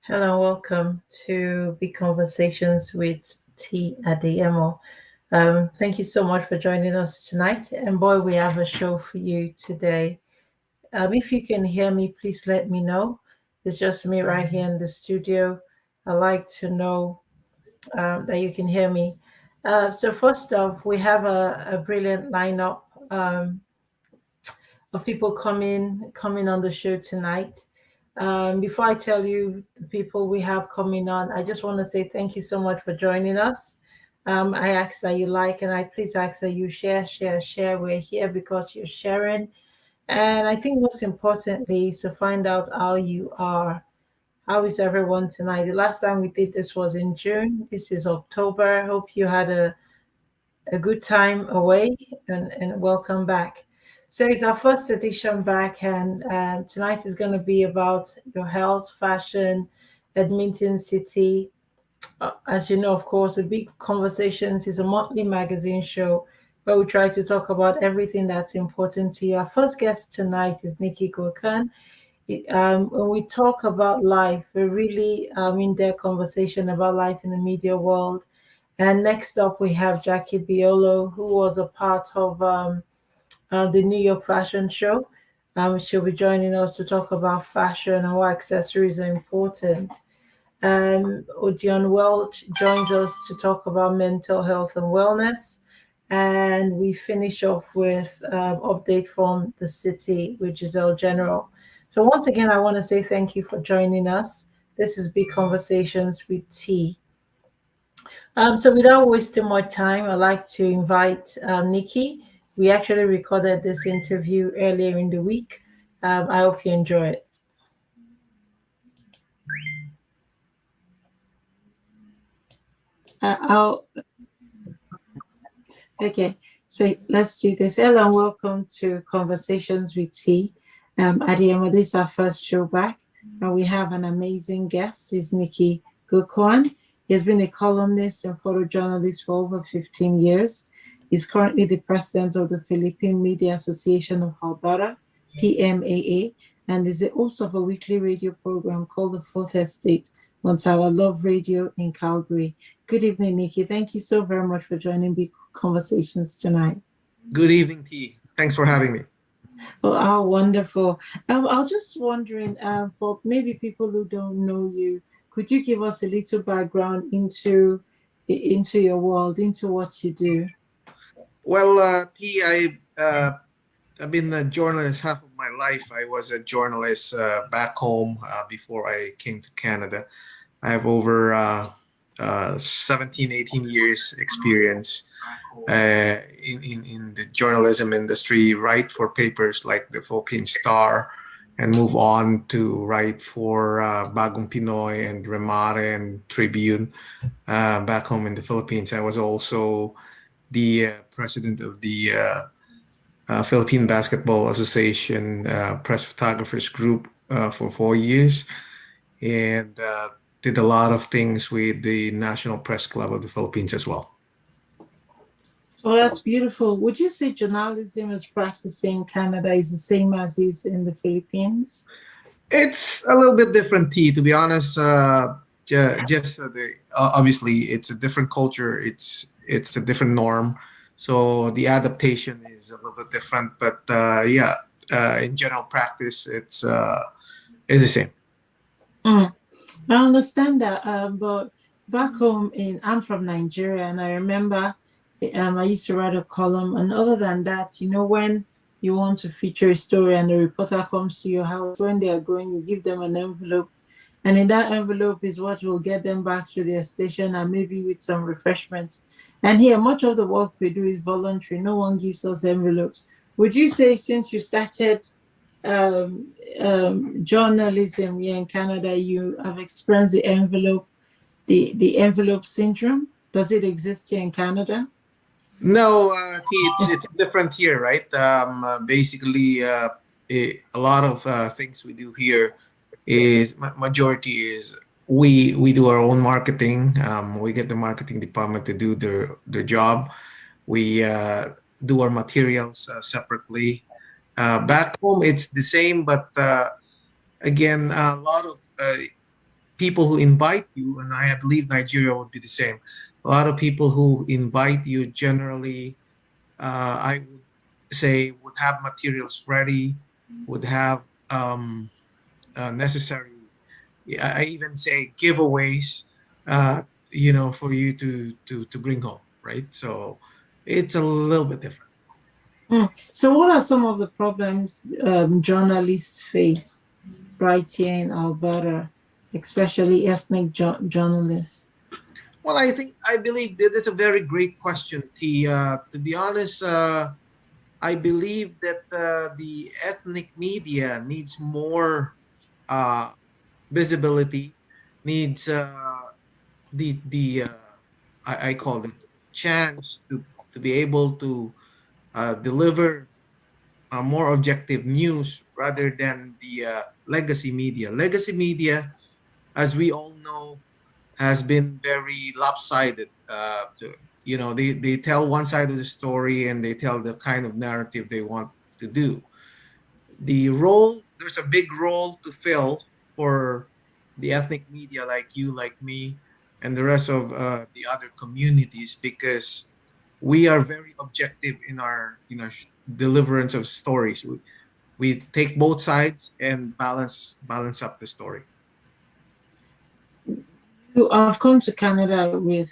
Hello, welcome to Big Conversations with T Adeyemo. Thank you so much for joining us tonight. And boy, we have a show for you today. If you can hear me, please let me know. It's just me right here in the studio. I like to know that you can hear me. So first off, we have a brilliant lineup of people coming on the show tonight. Before I tell you the people we have coming on, I just want to say thank you so much for joining us. I ask that you like and I please ask that you share. We're here because you're sharing. And I think most importantly is to find out how you are. How is everyone tonight? The last time we did this was in June. This is October. Hope you had a good time away and welcome back. So it's our first edition back, and tonight is going to be about your health, fashion, Edmonton City. As you know, of course, the Big Conversations is a monthly magazine show where we try to talk about everything that's important to you. Our first guest tonight is Nikki Gokhan. When we talk about life, we're really in-depth conversation about life in the media world. And next up, we have Jackie Biolo, who was a part of the New York Fashion Show. She'll be joining us to talk about fashion and why accessories are important. Odion Welch joins us to talk about mental health and wellness. And we finish off with update from the city with Giselle General. So once again, I want to say thank you for joining us. This is Big Conversations with T. So without wasting more time, I'd like to invite Nikki. We actually recorded this interview earlier in the week. I hope you enjoy it. Okay, so let's do this. Hello and welcome to Conversations with T. Adeyemo, this is our first show back, and we have an amazing guest. It's Nikki Gokhan. He has been a columnist and photojournalist for over 15 years. He's currently the president of the Philippine Media Association of Alberta, PMAA, and is the host of a weekly radio program called The Fourth Estate on Tyler Love Radio in Calgary. Good evening, Nikki. Thank you so very much for joining Big Conversations tonight. Good evening, T. Thanks for having me. Oh, wonderful. I was just wondering, for maybe people who don't know you, could you give us a little background into your world, into what you do? Well, T, I've been a journalist half of my life. I was a journalist back home before I came to Canada. I have over 17, 18 years experience in the journalism industry, write for papers like the Philippine Star, and move on to write for Bagong Pinoy and Remare and Tribune back home in the Philippines. I was also the president of the Philippine Basketball Association Press Photographers Group for 4 years, and did a lot of things with the National Press Club of the Philippines as well. Oh, that's beautiful. Would you say journalism is practicing in Canada is the same as is in the Philippines? It's a little bit different, T, to be honest. Obviously, it's a different culture. It's a different norm. So the adaptation is a little bit different. But in general practice, it's the same. I understand that. But back home, I'm from Nigeria, and I remember I used to write a column. And other than that, when you want to feature a story and the reporter comes to your house when they are going, you give them an envelope. And in that envelope is what will get them back to their station and maybe with some refreshments. And here, much of the work we do is voluntary. No one gives us envelopes. Would you say since you started journalism here in Canada, you have experienced the envelope syndrome? Does it exist here in Canada? No, it's different here, right? Basically, a lot of things we do here is majority is we do our own marketing. We get the marketing department to do their job. We do our materials separately. Back home, it's the same, but again, a lot of people who invite you, and I believe Nigeria would be the same. A lot of people who invite you generally, I would say, would have materials ready, would have necessary. I even say giveaways, for you to bring home, right? So it's a little bit different. So, what are some of the problems journalists face right here in Alberta, especially ethnic journalists? Well, I believe that it's a very great question, T. To be honest, I believe that the ethnic media needs more uh, visibility, needs the I call it chance to be able to deliver more objective news rather than the legacy media. Legacy media, as we all know, has been very lopsided. They tell one side of the story and they tell the kind of narrative they want to do. There's a big role to fill for the ethnic media like you, like me, and the rest of the other communities because we are very objective in our deliverance of stories. We take both sides and balance up the story. You have come to Canada with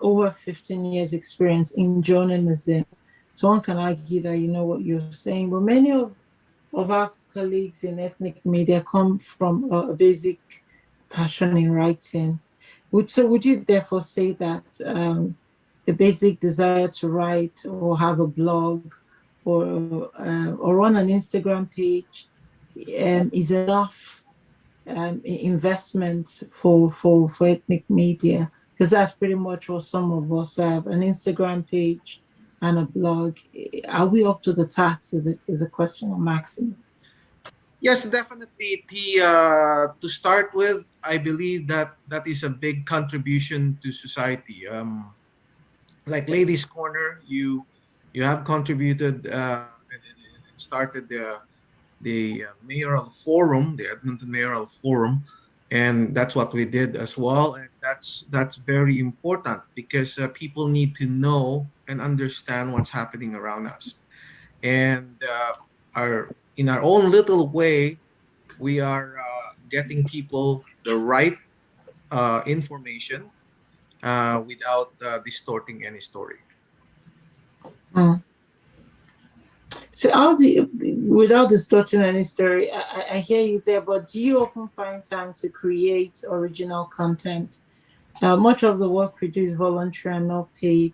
over 15 years experience in journalism. So one can argue that you know what you're saying, but many of our colleagues in ethnic media come from a basic passion in writing. Would you therefore say that the basic desire to write or have a blog or run an Instagram page is enough investment for ethnic media? Because that's pretty much what some of us have, an Instagram page and a blog. Are we up to the task? Is a question I'm asking. Yes, definitely. To start with, I believe that is a big contribution to society. Like Ladies Corner, you have contributed and started the mayoral forum, the Edmonton mayoral forum, and that's what we did as well. And that's very important because people need to know and understand what's happening around us. And our in our own little way, we are getting people the right information without distorting any story. Mm. So how do you, without distorting any story, I hear you there, but do you often find time to create original content? Much of the work we do is voluntary and not paid.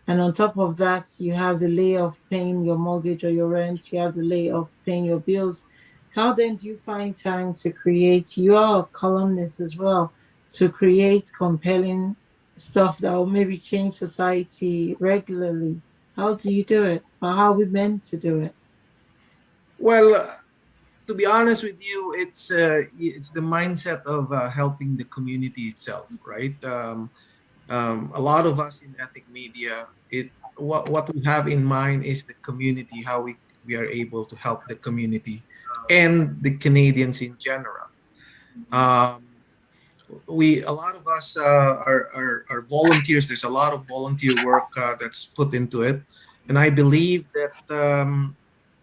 And on top of that, you have the layer of paying your mortgage or your rent, you have the layer of paying your bills. So how then do you find time to create? You are a columnist as well, to create compelling stuff that will maybe change society regularly. How do you do it? Or how are we meant to do it? Well, to be honest with you, it's the mindset of helping the community itself, right? A lot of us in ethnic media, what we have in mind is the community, how we are able to help the community and the Canadians in general. Um, we a lot of us are volunteers. There's a lot of volunteer work that's put into it, and I believe that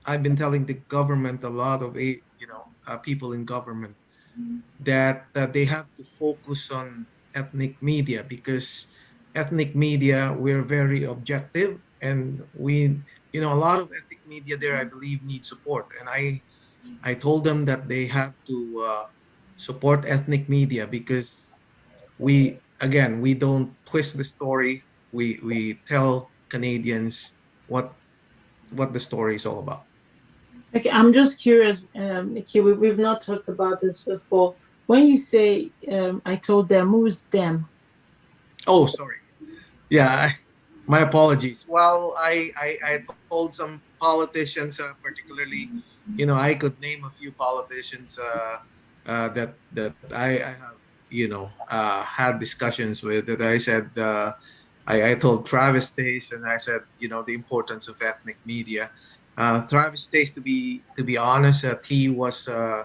I've been telling the government a lot of people in government that they have to focus on ethnic media because ethnic media we're very objective and we a lot of ethnic media there, I believe, need support. And I told them that they have to support ethnic media because we don't twist the story. We tell Canadians what the story is all about. Okay, I'm just curious, Nikki, we've not talked about this before. When you say I told them, who's them? Oh, sorry. Yeah, my apologies. Well, I told some politicians, particularly, I could name a few politicians that I have, had discussions with. That I said, I told Travis Stace, and I said, the importance of ethnic media. Travis Stace, to be honest, he was uh,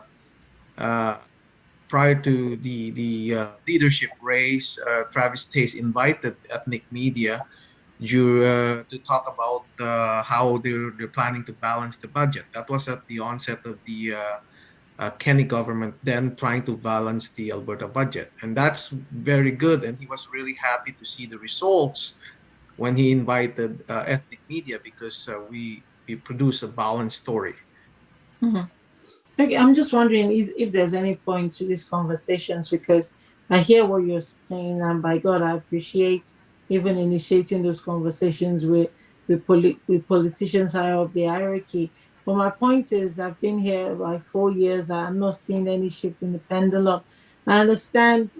prior to the leadership race. Travis Stace invited ethnic media to talk about how they're planning to balance the budget. That was at the onset of the Kenny government then trying to balance the Alberta budget. And that's very good. And he was really happy to see the results when he invited ethnic media because we produce a balanced story. Mhm. Okay, I'm just wondering if there's any point to these conversations because I hear what you're saying, and by God, I appreciate even initiating those conversations with politicians higher up the hierarchy. But my point is, I've been here like 4 years. I'm not seeing any shift in the pendulum. I understand.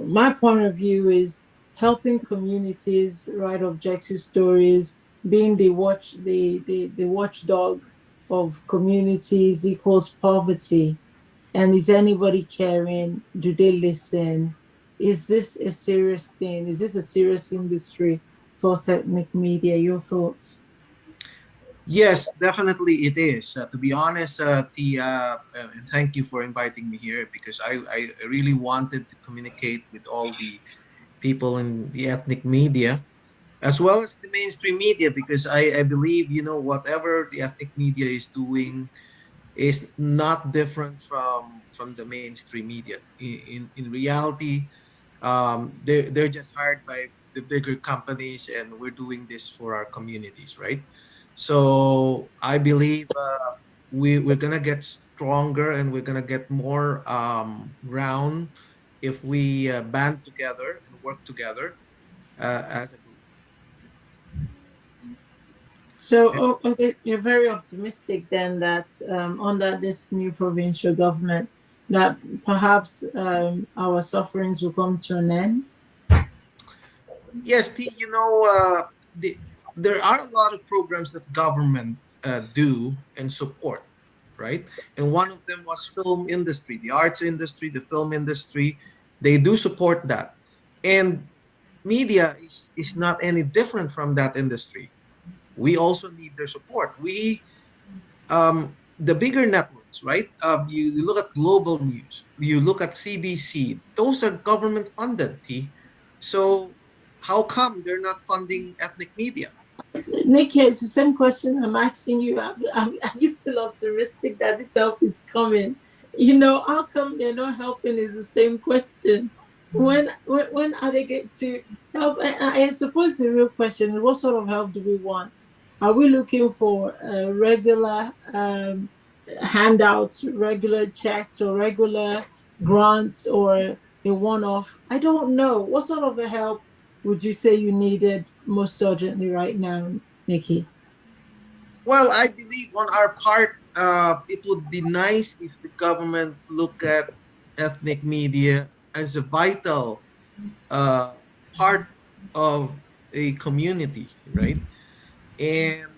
My point of view is helping communities write objective stories, being the watchdog of communities equals poverty. And is anybody caring? Do they listen? Is this a serious thing? Is this a serious industry for ethnic media? Your thoughts? Yes, definitely it is. To be honest, and thank you for inviting me here because I really wanted to communicate with all the people in the ethnic media as well as the mainstream media because I believe, whatever the ethnic media is doing is not different from the mainstream media. In reality, they're just hired by the bigger companies, and we're doing this for our communities, right? So I believe we're gonna get stronger and we're gonna get more round if we band together and work together as a group. So, okay, you're very optimistic then that under this new provincial government, that perhaps our sufferings will come to an end. Yes, there are a lot of programs that government do and support, right? And one of them was film industry, the arts industry, the film industry. They do support that, and media is not any different from that industry. We also need their support. The bigger networks, right? You look at global news, you look at CBC, those are government funded, T. So how come they're not funding ethnic media? Nikki, it's the same question I'm asking you. Are you still optimistic that this help is coming? How come they're not helping is the same question. When are they going to help? I suppose the real question is what sort of help do we want? Are we looking for regular handouts, regular checks, or regular grants, or a one-off? I don't know. What sort of a help would you say you needed most urgently right now, Nikki? Well, I believe on our part, it would be nice if the government look at ethnic media as a vital uh, part of a community, right? And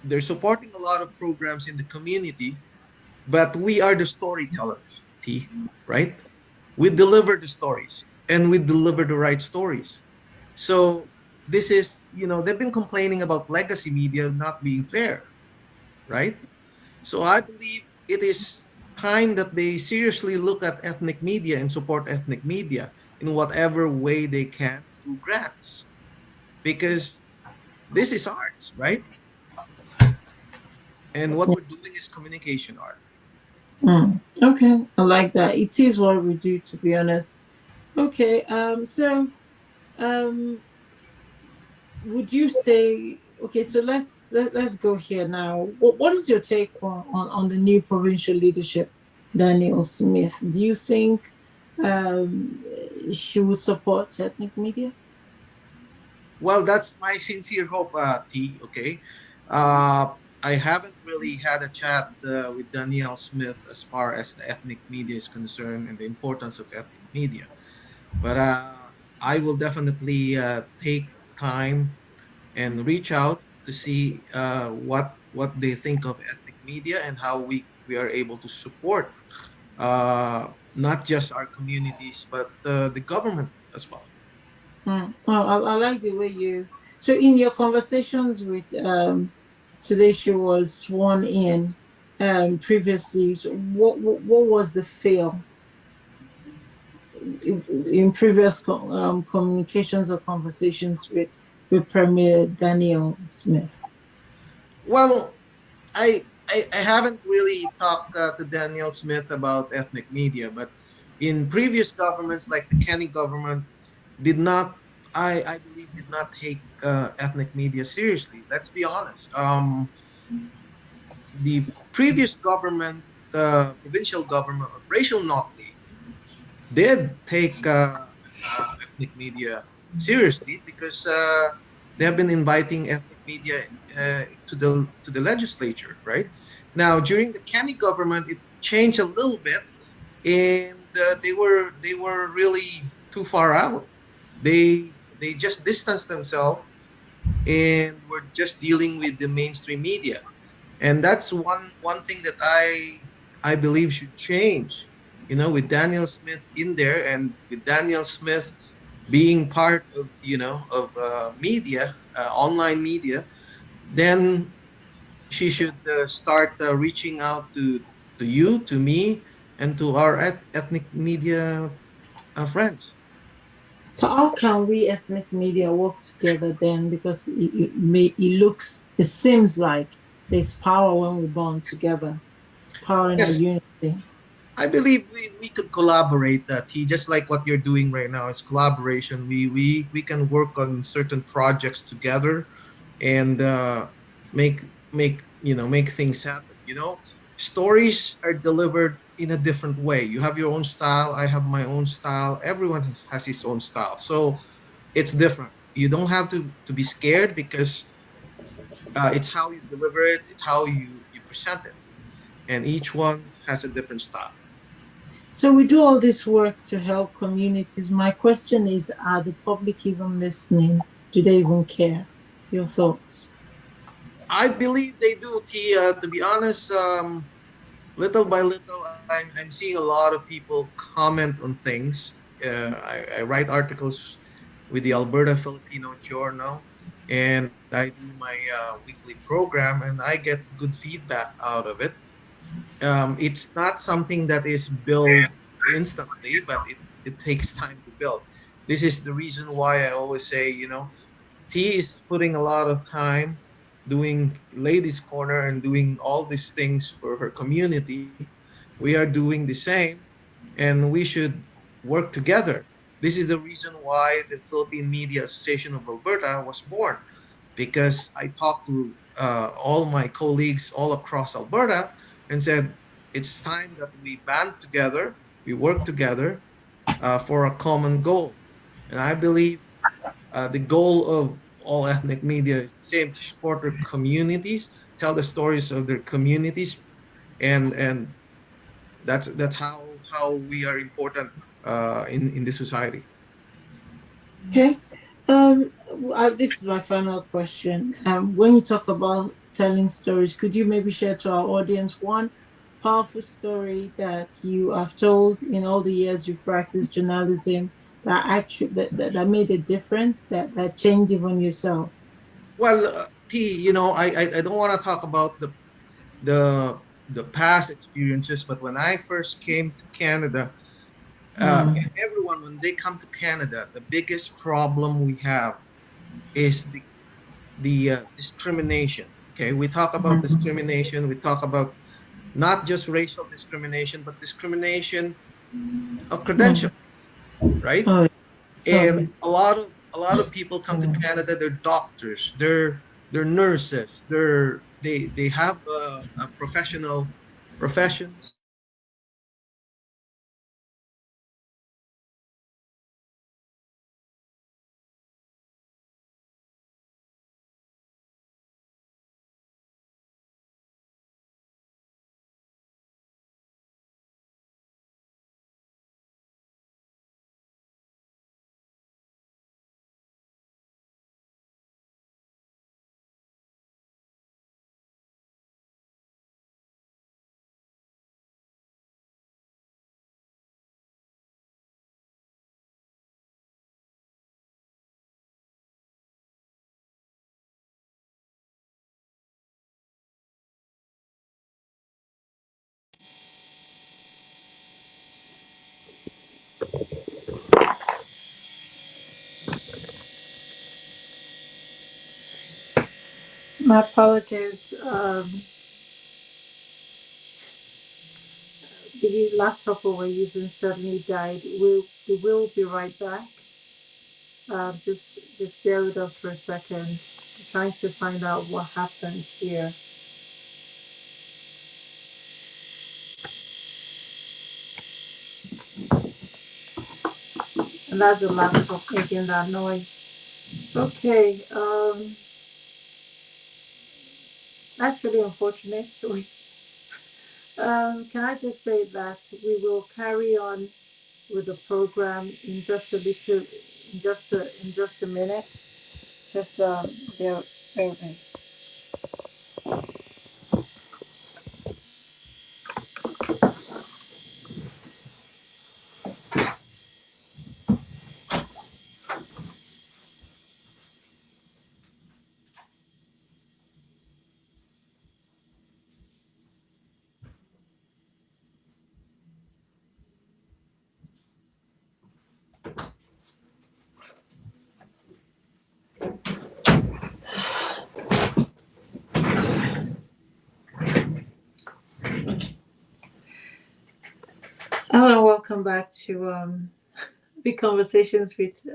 they're supporting a lot of programs in the community, but we are the storytellers, T, right? We deliver the stories and we deliver the right stories. So this is, they've been complaining about legacy media not being fair, right? So I believe it is time that they seriously look at ethnic media and support ethnic media in whatever way they can through grants, because this is arts, right? And what we're doing is communication art. Mm, okay, I like that. It is what we do, to be honest. Okay, so um, would you say? Okay, so let's go here now. What is your take on the new provincial leadership, Daniel Smith? Do you think um, she would support ethnic media? Well, that's my sincere hope, T. Okay. Uh, I haven't really had a chat with Danielle Smith as far as the ethnic media is concerned and the importance of ethnic media. But I will definitely take time and reach out to see what they think of ethnic media and how we are able to support not just our communities but the government as well. Well, I like the way you. So, in your conversations with today, she was sworn in previously. So, what was the feel in previous communications or conversations with Premier Daniel Smith? Well, I haven't really talked to Daniel Smith about ethnic media, but in previous governments, like the Kenny government, did not, I believe, did not take ethnic media seriously. Let's be honest. The previous government, provincial government of Rachel Nockley, did take ethnic media seriously because they have been inviting ethnic media to the legislature. Right now, during the Kenny government, it changed a little bit, and they were really too far out. They just distanced themselves and were just dealing with the mainstream media, and that's one thing that I believe should change. With Daniel Smith in there, and with Daniel Smith being part of media, online media, then she should start reaching out to you, to me, and to our ethnic media friends. So, how can we ethnic media work together then? Because it seems like there's power when we bond together, power in our Yes, unity. I believe we could collaborate that he just like what you're doing right now is collaboration. We can work on certain projects together and make things happen. Stories are delivered in a different way. You have your own style, I have my own style, everyone has his own style. So it's different. You don't have to be scared because it's how you deliver it, it's how you present it, and each one has a different style. So we do all this work to help communities. My question is, are the public even listening? Do they even care? Your thoughts? I believe they do, Tia. To be honest, little by little, I'm seeing a lot of people comment on things. I write articles with the Alberta Filipino Journal, and I do my weekly program, and I get good feedback out of it. It's not something that is built instantly, but it takes time to build. This is the reason why I always say, T is putting a lot of time doing Ladies Corner and doing all these things for her community. We are doing the same, and we should work together. This is the reason why the Philippine Media Association of Alberta was born, because I talked to all my colleagues all across Alberta and said, it's time that we band together, we work together for a common goal. And I believe the goal of all ethnic media is the same: to support their communities, tell the stories of their communities, and that's how we are important in the society. Okay. Um, this is my final question. When you talk about telling stories, could you maybe share to our audience one powerful story that you have told in all the years you've practiced journalism that actually that made a difference, that changed even yourself? Well, T, I don't want to talk about the the past experiences, but when I first came to Canada, Mm, everyone, when they come to Canada, the biggest problem we have is the discrimination. Okay, we talk about mm, discrimination. We talk about not just racial discrimination, but discrimination of credential, mm. right? Oh, And totally. a lot of people come to Canada. They're doctors. They're they're nurses, they have a professional professions. My apologies. The laptop we were using suddenly died. We will be right back. Just bear with us for a second. I'm trying to find out what happened here. And that's the laptop making that noise. Okay. That's really unfortunate. Can I just say that we will carry on with the program in just a little, in just a minute. Just bear with me. Hello, welcome back to Big Conversations with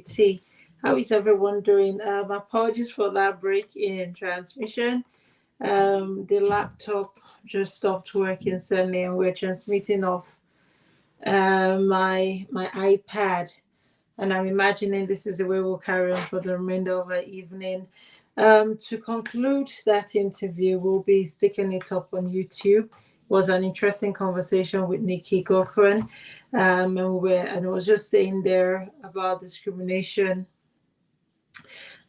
T. How is everyone doing? Apologies for that break in transmission. The laptop just stopped working suddenly, and we're transmitting off my iPad. And I'm imagining this is the way we'll carry on for the remainder of the evening. To conclude that interview, we'll be sticking it up on YouTube. It was an interesting conversation with Nikki Gokuren. And I was just saying there about discrimination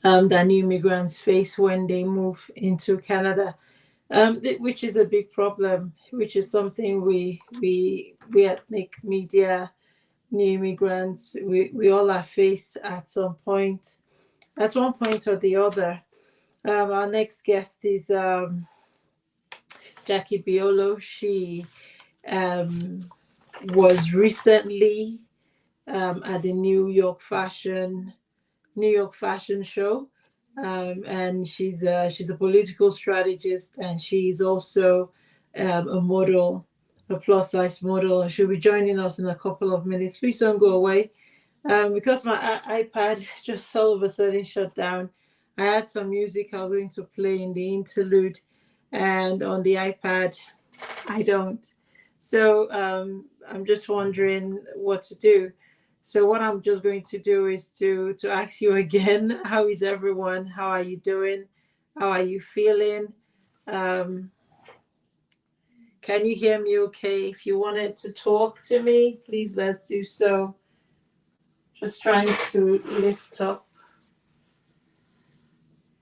that new immigrants face when they move into Canada, which is a big problem, which is something we ethnic media, new immigrants, we all have faced at one point or the other. Our next guest is Jackie Biolo. She um, was recently at the New York Fashion Show, and she's a political strategist, and she's also a model, a plus size model, and she'll be joining us in a couple of minutes. Please don't go away. Because my iPad just all of a sudden shut down. I had some music I was going to play in the interlude, and on the iPad, I don't. So I'm just wondering what to do. So what I'm just going to do is to ask you again, how is everyone? How are you doing? How are you feeling? Um, can you hear me okay? If you wanted to talk to me, please let's do so. Just trying to lift up.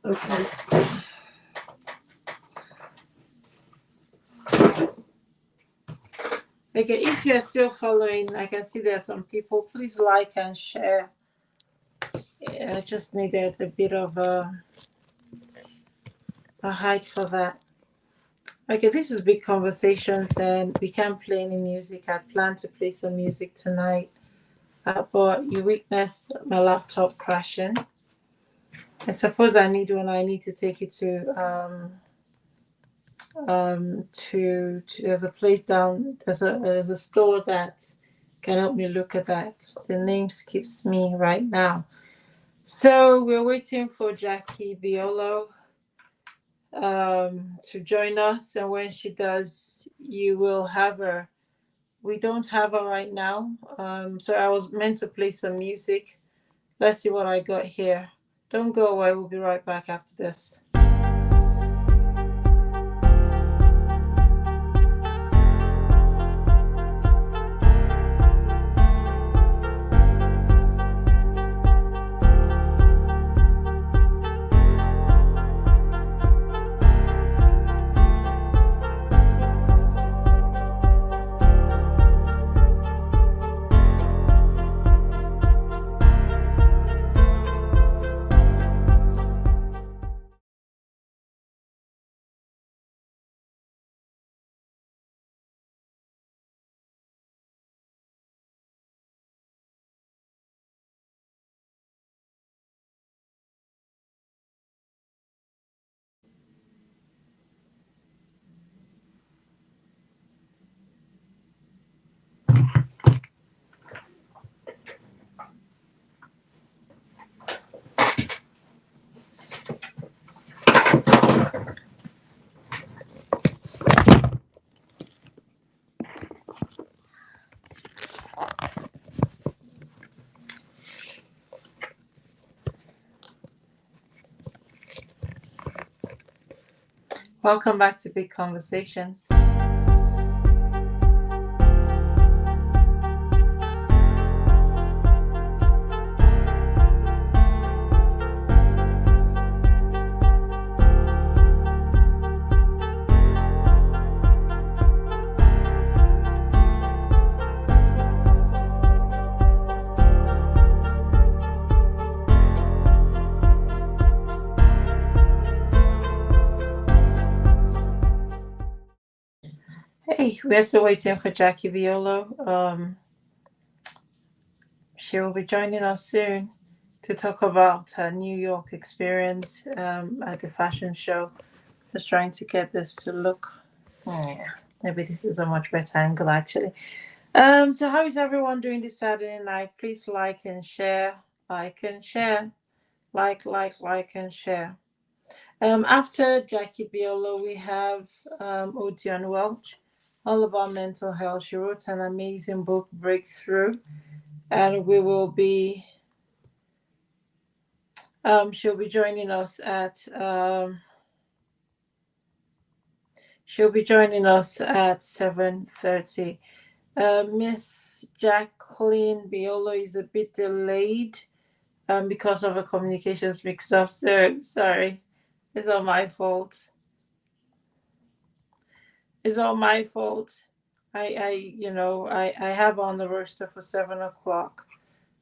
Okay. Okay, if you're still following, I can see there are some people. Please like and share. Yeah, I just needed a bit of a height for that. Okay, this is Big Conversations, and we can't play any music. I plan to play some music tonight, but you witnessed my laptop crashing. I suppose I need one. I need to take it to there's a place down. There's a store that can help me look at that. The name skips me right now. So we're waiting for Jackie Biolo. to join us. And when she does, you will have her. We don't have her right now. So I was meant to play some music. Let's see what I got here. Don't go away. We'll be right back after this. Welcome back to Big Conversations. Hey, we're still waiting for Jackie Violo. She will be joining us soon to talk about her New York experience at the fashion show. Just trying to get this to look. Yeah, maybe this is a much better angle actually. So how is everyone doing this Saturday night? Please like and share. Like and share. Like and share. After Jackie Biolo, we have Odion Welch, all about mental health. She wrote an amazing book, Breakthrough, and we will be. She'll be joining us at. She'll be joining us at 7:30. Miss Jacqueline Biolo is a bit delayed because of a communications mix-up. So sorry, it's all my fault. It's all my fault. I have on the roster for 7 o'clock,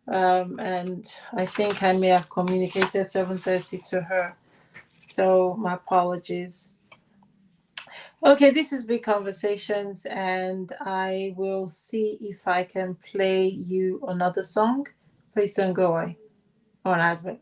and I think I may have communicated 7:30 to her. So my apologies. Okay, this is Big Conversations, and I will see if I can play you another song. Please don't go away. On advert.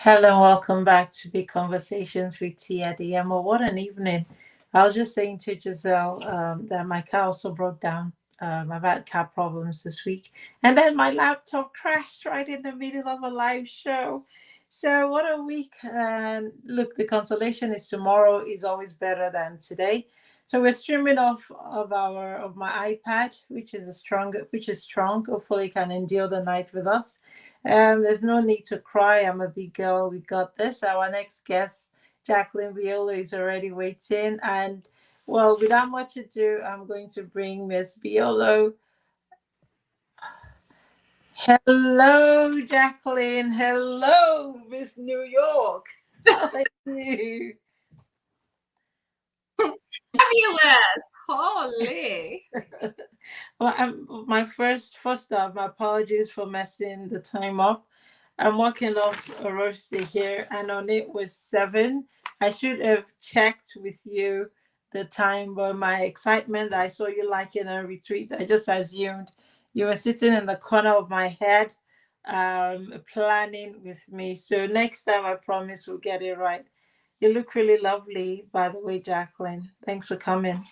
Hello, welcome back to Big Conversations with Tia Diemo. What an evening. I was just saying to Giselle that my car also broke down. I've had car problems this week. And then my laptop crashed right in the middle of a live show. So, what a week. And look, the consolation is tomorrow is always better than today. So we're streaming off of my iPad, which is strong. Hopefully, it can endure the night with us. There's no need to cry. I'm a big girl. We got this. Our next guest, Jacqueline Viola, is already waiting. And well, without much ado, I'm going to bring Miss Viola. Hello, Jacqueline. Hello, Miss New York. How are you? Fabulous. Holy. Well, my first off, my apologies for messing the time up. I'm working off a roster here, and on it was 7. I should have checked with you the time, but my excitement that I saw you liking a retweet, I just assumed you were sitting in the corner of my head, planning with me. So next time, I promise we'll get it right. You look really lovely, by the way, Jacqueline. Thanks for coming.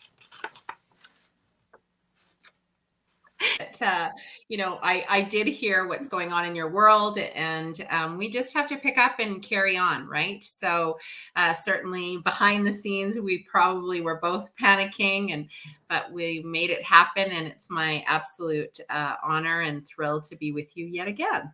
I did hear what's going on in your world, and we just have to pick up and carry on, right? So certainly behind the scenes, we probably were both panicking, but we made it happen, and it's my absolute honor and thrill to be with you yet again.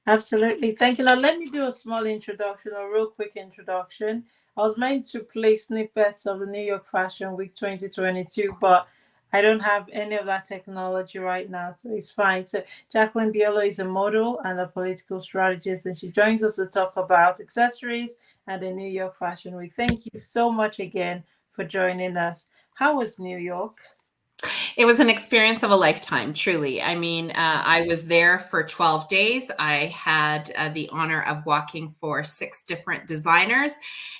Absolutely. Thank you. Now, let me do a small introduction, a real quick introduction. I was meant to play snippets of the New York Fashion Week 2022, but I don't have any of that technology right now, so it's fine. So, Jacqueline Bielo is a model and a political strategist, and she joins us to talk about accessories and the New York Fashion Week. Thank you so much again for joining us. How was New York? It was an experience of a lifetime, truly. I mean, I was there for 12 days. I had the honor of walking for 6 different designers.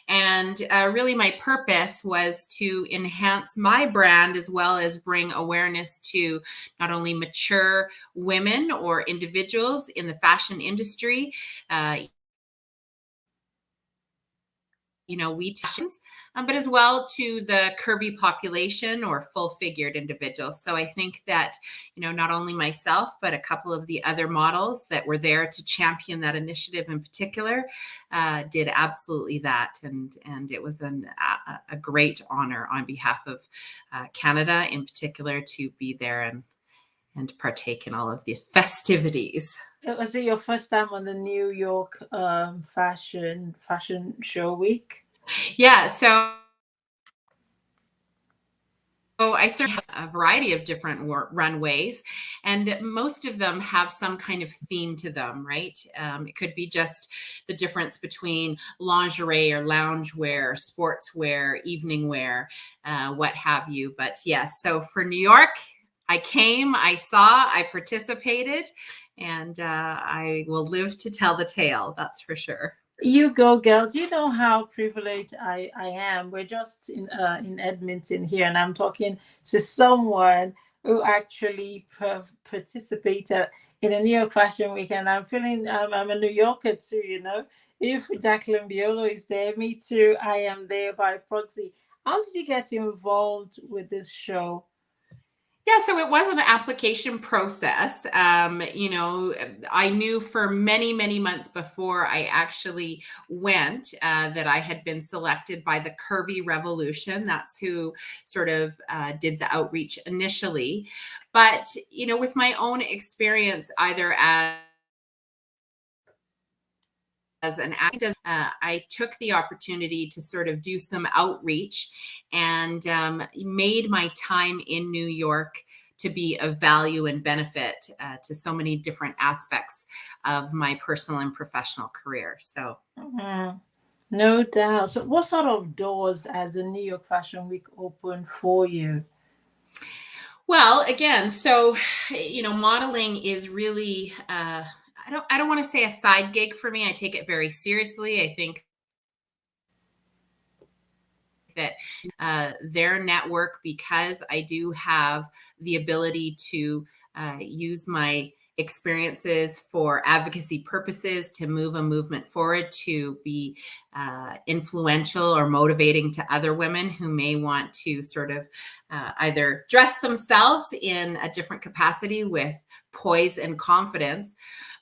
And really, my purpose was to enhance my brand as well as bring awareness to not only mature women or individuals in the fashion industry. We teach, but as well to the curvy population or full figured individuals. So I think that, not only myself, but a couple of the other models that were there to champion that initiative in particular did absolutely that. And it was a great honor on behalf of Canada in particular to be there and partake in all of the festivities. Was it your first time on the New York fashion show week? Yeah, so I certainly have a variety of different runways, and most of them have some kind of theme to them, right? It could be just the difference between lingerie or loungewear, sportswear, evening wear, what have you. But yes, so for New York, I came, I saw, I participated, and I will live to tell the tale, that's for sure. You go, girl. Do you know how privileged I am? We're just in Edmonton here, and I'm talking to someone who actually participated in a New York Fashion Week, and I'm feeling I'm a New Yorker too. If Jacqueline Biolo is there, me too. I am there by proxy. How did you get involved with this show? Yeah, so it was an application process. I knew for many, many months before I actually went that I had been selected by the Curvy Revolution. That's who sort of did the outreach initially. But, with my own experience, either as an actor, I took the opportunity to sort of do some outreach and made my time in New York to be of value and benefit to so many different aspects of my personal and professional career. So, no doubt. So, what sort of doors has the New York Fashion Week opened for you? Well, again, so modeling is really I don't want to say a side gig for me. I take it very seriously. I think that their network, because I do have the ability to use my experiences for advocacy purposes, to move a movement forward, to be influential or motivating to other women who may want to sort of either dress themselves in a different capacity with poise and confidence,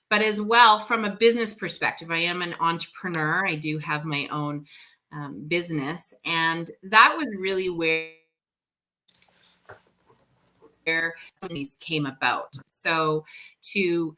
but as well from a business perspective. I am an entrepreneur. I do have my own business, and that was really where these came about. So to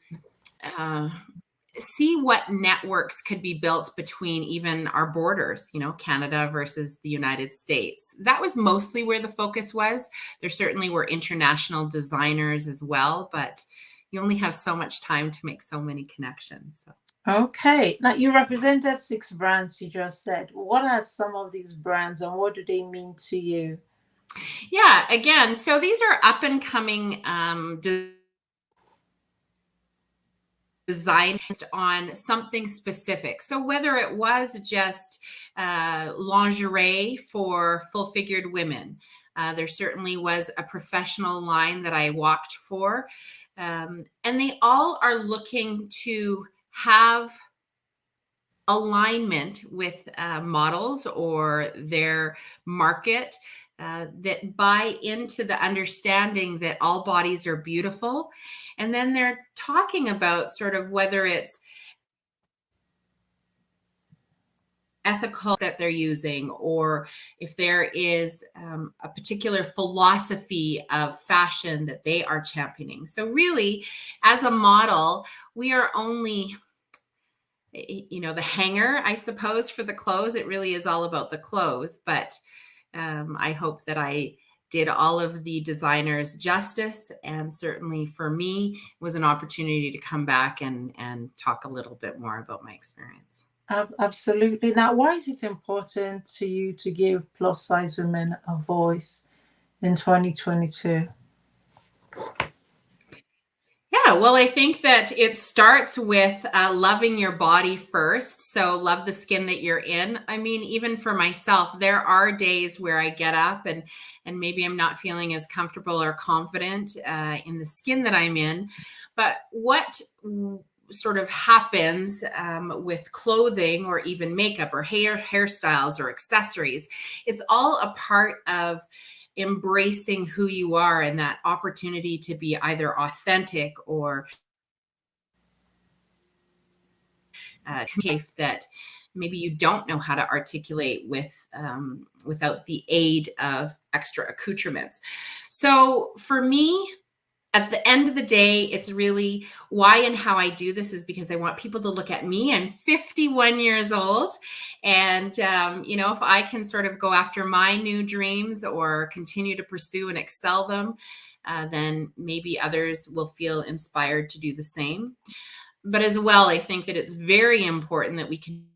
see what networks could be built between even our borders, you know, Canada versus the United States. That was mostly where the focus was. There certainly were international designers as well, but you only have so much time to make so many connections. So. Okay. Now, you represented 6 brands, you just said. What are some of these brands and what do they mean to you? Yeah, again, so these are up and coming designed on something specific. So whether it was just lingerie for full-figured women, there certainly was a professional line that I walked for. And they all are looking to have alignment with models or their market that buy into the understanding that all bodies are beautiful. And then they're talking about sort of whether it's ethical that they're using, or if there is a particular philosophy of fashion that they are championing. So really, as a model, we are only, you know, the hanger, I suppose, for the clothes. It really is all about the clothes, but I hope that I did all of the designers justice, and certainly for me it was an opportunity to come back and talk a little bit more about my experience. Absolutely. Now, why is it important to you to give plus size women a voice in 2022? Yeah, well, I think that it starts with loving your body first. So love the skin that you're in. I mean, even for myself, there are days where I get up and maybe I'm not feeling as comfortable or confident in the skin that I'm in. But what sort of happens with clothing or even makeup or hairstyles or accessories, it's all a part of embracing who you are and that opportunity to be either authentic or that maybe you don't know how to articulate without the aid of extra accoutrements. So for me, at the end of the day, it's really why and how I do this is because I want people to look at me. I'm 51 years old. And, you know, if I can sort of go after my new dreams or continue to pursue and excel them, then maybe others will feel inspired to do the same. But as well, I think that it's very important that we can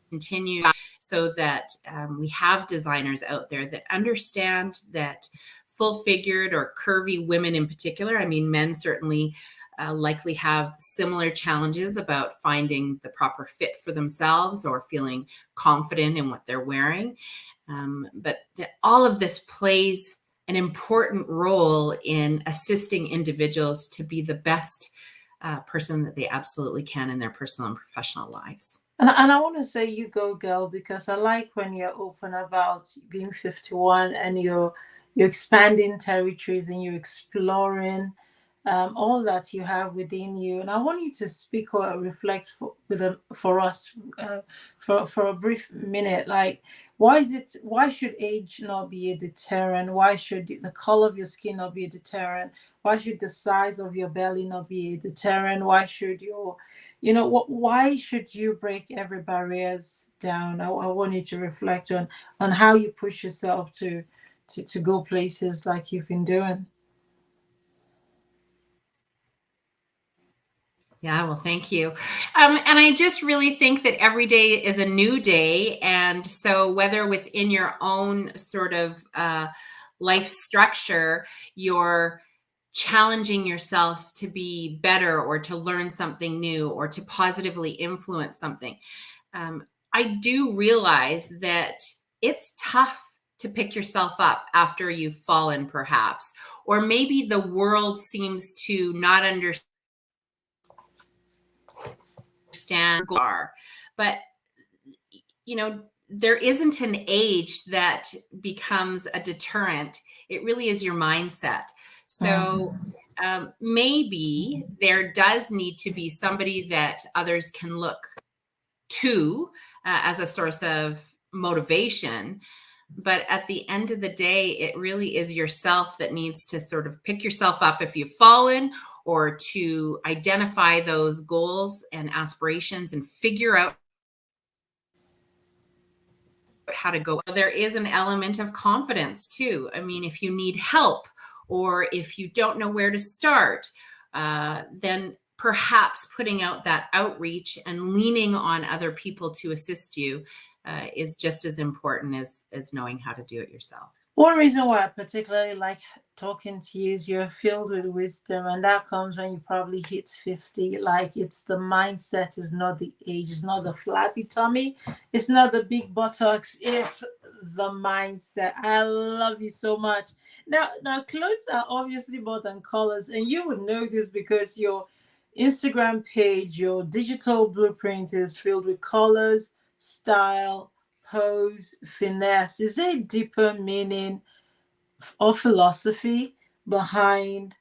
continue so that we have designers out there that understand that full-figured or curvy women in particular, I mean, men certainly likely have similar challenges about finding the proper fit for themselves or feeling confident in what they're wearing. But that all of this plays an important role in assisting individuals to be the best person that they absolutely can in their personal and professional lives. And I want to say you go, girl, because I like when you're open about being 51 and you're expanding territories and you're exploring all that you have within you. And I want you to speak or reflect for us for a brief minute. Like, why should age not be a deterrent? Why should the color of your skin not be a deterrent? Why should the size of your belly not be a deterrent? Why should why should you break every barriers down? I want you to reflect on how you push yourself to go places like you've been doing. Yeah, well, thank you. And I just really think that every day is a new day. And so whether within your own sort of life structure, you're challenging yourselves to be better or to learn something new or to positively influence something. I do realize that it's tough to pick yourself up after you've fallen, perhaps. Or maybe the world seems to not understand, but there isn't an age that becomes a deterrent. It really is your mindset. So maybe there does need to be somebody that others can look to as a source of motivation. But at the end of the day, it really is yourself that needs to sort of pick yourself up if you've fallen, or to identify those goals and aspirations and figure out how to go. There is an element of confidence too. I mean, if you need help, or if you don't know where to start, then perhaps putting out that outreach and leaning on other people to assist you is just as important as knowing how to do it yourself. One reason why I particularly like talking to you is you're filled with wisdom, and that comes when you probably hit 50. Like, it's the mindset, is not the age, it's not the flabby tummy, it's not the big buttocks, it's the mindset. I love you so much. Now clothes are obviously more than colors, and you would know this because your Instagram page, your digital blueprint, is filled with colors, style, pose, finesse. Is there a deeper meaning or philosophy behind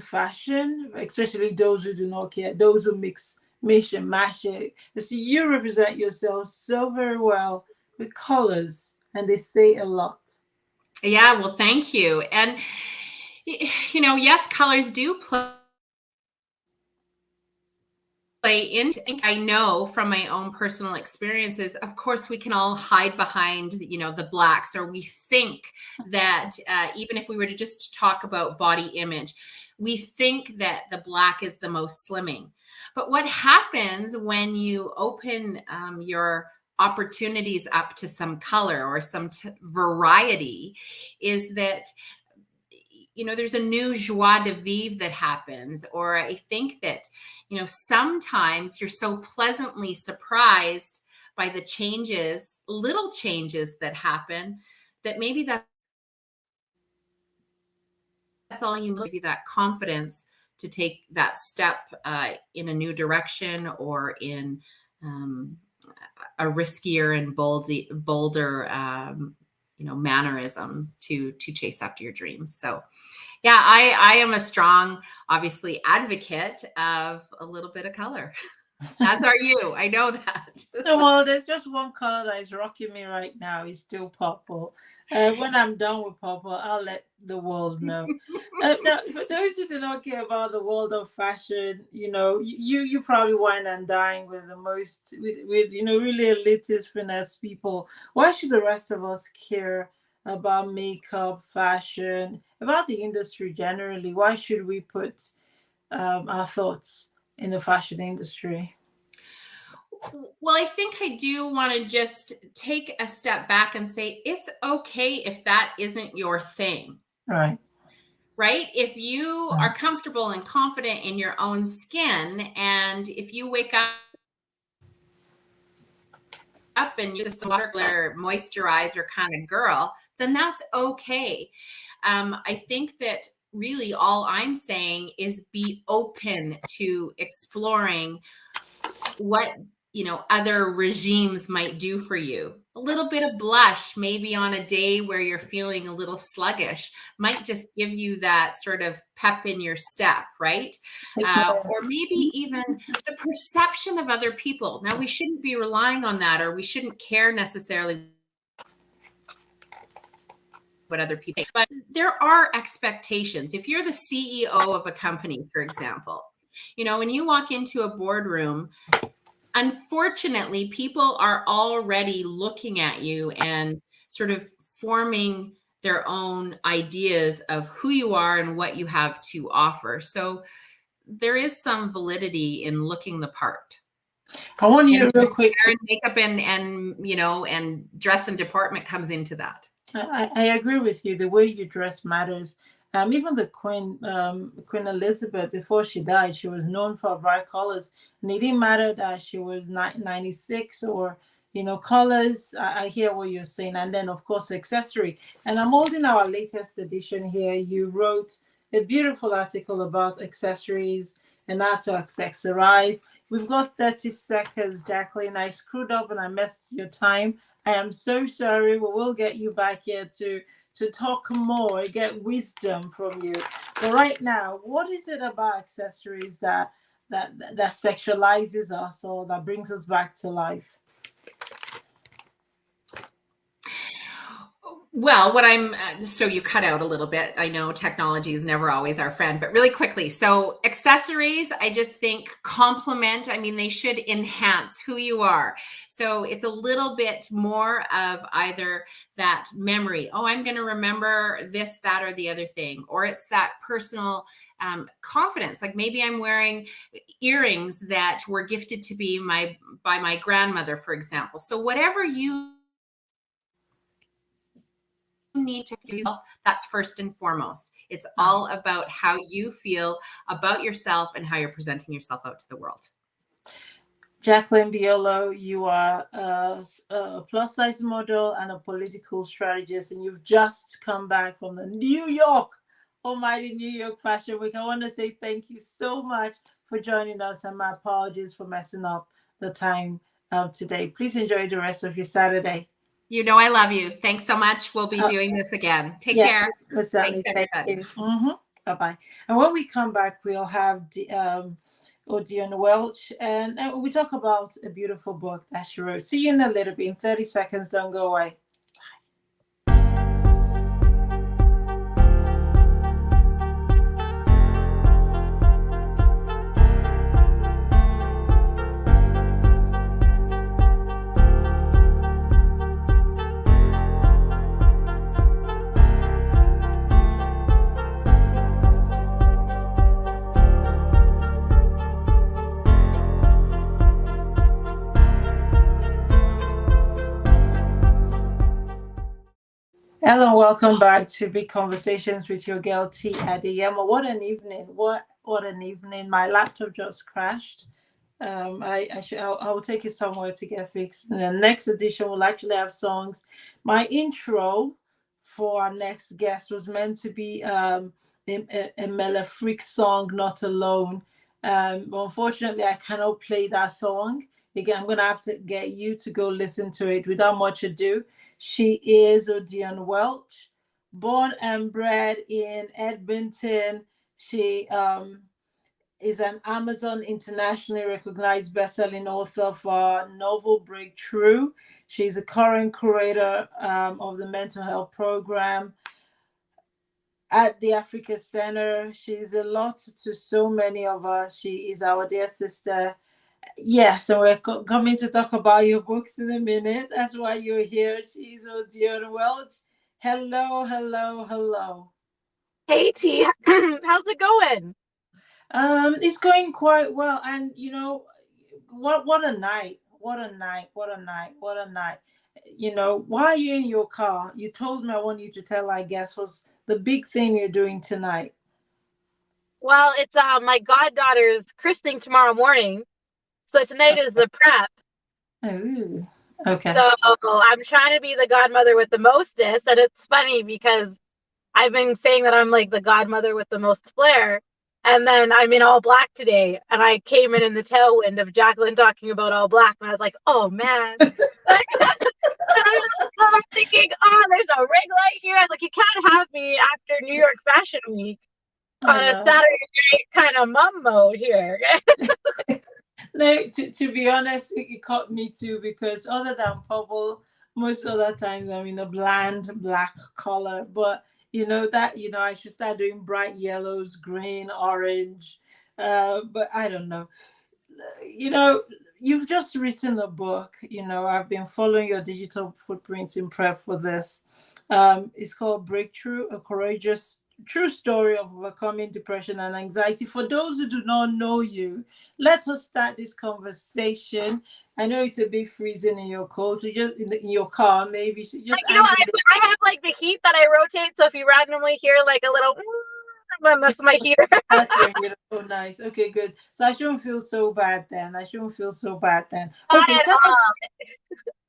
fashion, especially those who do not care, those who mix and match it? You see, you represent yourself so very well with colors, and they say a lot. Yeah, well, thank you. And yes, colors do play into. I know from my own personal experiences, of course, we can all hide behind the blacks, or we think that even if we were to just talk about body image, we think that the black is the most slimming. But what happens when you open your opportunities up to some color or some variety is that there's a new joie de vivre that happens. Or I think that sometimes you're so pleasantly surprised by the changes, little changes that happen, that maybe that's all you need, give you that confidence to take that step in a new direction, or in a riskier and bolder mannerism to chase after your dreams. So yeah, I am a strong, obviously, advocate of a little bit of color. As are you. I know that. Well, there's just one color that is rocking me right now. It's still purple. When I'm done with purple, I'll let the world know. Now, for those who do not care about the world of fashion, you probably wine and dine with the most, with really elitist finesse people. Why should the rest of us care about makeup, fashion, about the industry generally? Why should we put our thoughts in the fashion industry? Well, I think I do want to just take a step back and say it's okay if that isn't your thing. Right. If you are comfortable and confident in your own skin, and if you wake up and you're just a water glitter moisturizer kind of girl, then that's okay. I think that really all I'm saying is be open to exploring what other regimes might do for you. A little bit of blush, maybe on a day where you're feeling a little sluggish, might just give you that sort of pep in your step, right? Or maybe even the perception of other people. Now, we shouldn't be relying on that, or we shouldn't care necessarily what other people think. But there are expectations. If you're the CEO of a company, for example, when you walk into a boardroom, unfortunately, people are already looking at you and sort of forming their own ideas of who you are and what you have to offer. So there is some validity in looking the part. I want you real quick. Makeup and dress and department comes into that. I agree with you. The way you dress matters. Even the Queen Elizabeth, before she died, she was known for bright colors, and it didn't matter that she was 96 or colors. I hear what you're saying. And then, of course, accessory. And I'm holding our latest edition here. You wrote a beautiful article about accessories and how to accessorize. We've got 30 seconds, Jacqueline. I screwed up and I messed your time. I am so sorry. We will get you back here to talk more, get wisdom from you. But right now, what is it about accessories that sexualizes us or that brings us back to life? Well, what I'm, so you cut out a little bit. I know technology is never always our friend, but really quickly. So accessories, I just think complement, I mean, they should enhance who you are. So it's a little bit more of either that memory. Oh, I'm going to remember this, that, or the other thing. Or it's that personal confidence. Like maybe I'm wearing earrings that were gifted to me by my grandmother, for example. So whatever you need to feel, that's first and foremost. It's all about how you feel about yourself and how you're presenting yourself out to the world. Jacqueline Biolo, you are a plus size model and a political strategist, and you've just come back from the New York, almighty New York Fashion Week. I want to say thank you so much for joining us, and my apologies for messing up the time today. Please enjoy the rest of your Saturday. You know I love you. Thanks so much. We'll be doing this again. Take care. Certainly. Thank you. Bye-bye. And when we come back, we'll have Odion Welch, and we talk about a beautiful book that she wrote. See you in a little bit. In 30 seconds. Don't go away. Hello, welcome back to Big Conversations with your girl T. Adeyemo. What an evening! What an evening! My laptop just crashed. I will take it somewhere to get fixed. And the next edition will actually have songs. My intro for our next guest was meant to be a Mela Freak song, Not Alone. But unfortunately, I cannot play that song. Again, I'm going to have to get you to go listen to it. Without much ado, she is Odion Welch, born and bred in Edmonton. She is an Amazon internationally recognized best-selling author for novel Breakthrough. She's a current curator of the mental health program at the Africa Center. She's a lot to so many of us. She is our dear sister. Yes, so we're coming to talk about your books in a minute. That's why you're here. She's Odion Welch. Hello, hello, hello. Hey T, how's it going? It's going quite well, and what a night! What a night! What a night! What a night! Why are you in your car? You told me I want you to tell, I guess, what's the big thing you're doing tonight. Well, it's my goddaughter's christening tomorrow morning. So tonight is the prep. Oh, okay. So I'm trying to be the godmother with the mostest. And it's funny because I've been saying that I'm like the godmother with the most flair. And then I'm in all black today. And I came in the tailwind of Jacqueline talking about all black. And I was like, oh, man. I'm thinking, oh, there's a ring light here. I was like, you can't have me after New York Fashion Week on a Saturday night kind of mum mode here. No, to be honest, it caught me too, because other than purple, most other times I'm in a bland black color. But I should start doing bright yellows, green, orange. But I don't know. You've just written a book. I've been following your digital footprints in prep for this. It's called Breakthrough, a courageous true story of overcoming depression and anxiety. For those who do not know you, let us start this conversation. I know it's a bit freezing in your coat, so just in your car, maybe just. I have like the heat that I rotate. So if you randomly hear like a little, then that's my heater. That's your heater. Oh, nice. Okay, good. So I shouldn't feel so bad then. Okay,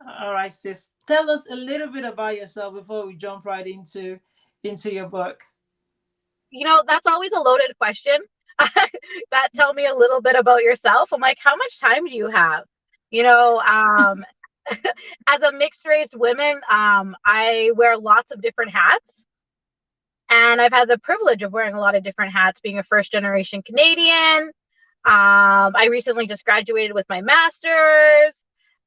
All right, sis. Tell us a little bit about yourself before we jump right into your book. You know, that's always a loaded question. That tell me a little bit about yourself. I'm like, how much time do you have? You know, as a mixed race woman, I wear lots of different hats. And I've had the privilege of wearing a lot of different hats, being a first generation Canadian. I recently just graduated with my master's.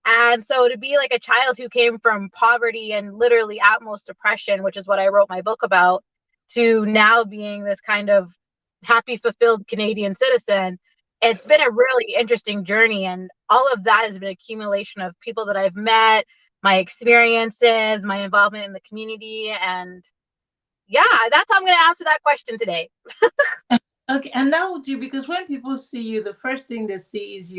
And so to be like a child who came from poverty and literally utmost oppression, which is what I wrote my book about, to now being this kind of happy, fulfilled Canadian citizen, it's been a really interesting journey. And all of that has been accumulation of people that I've met, my experiences, my involvement in the community. And yeah, that's how I'm going to answer that question today. Okay, and that will do, because when people see you, the first thing they see is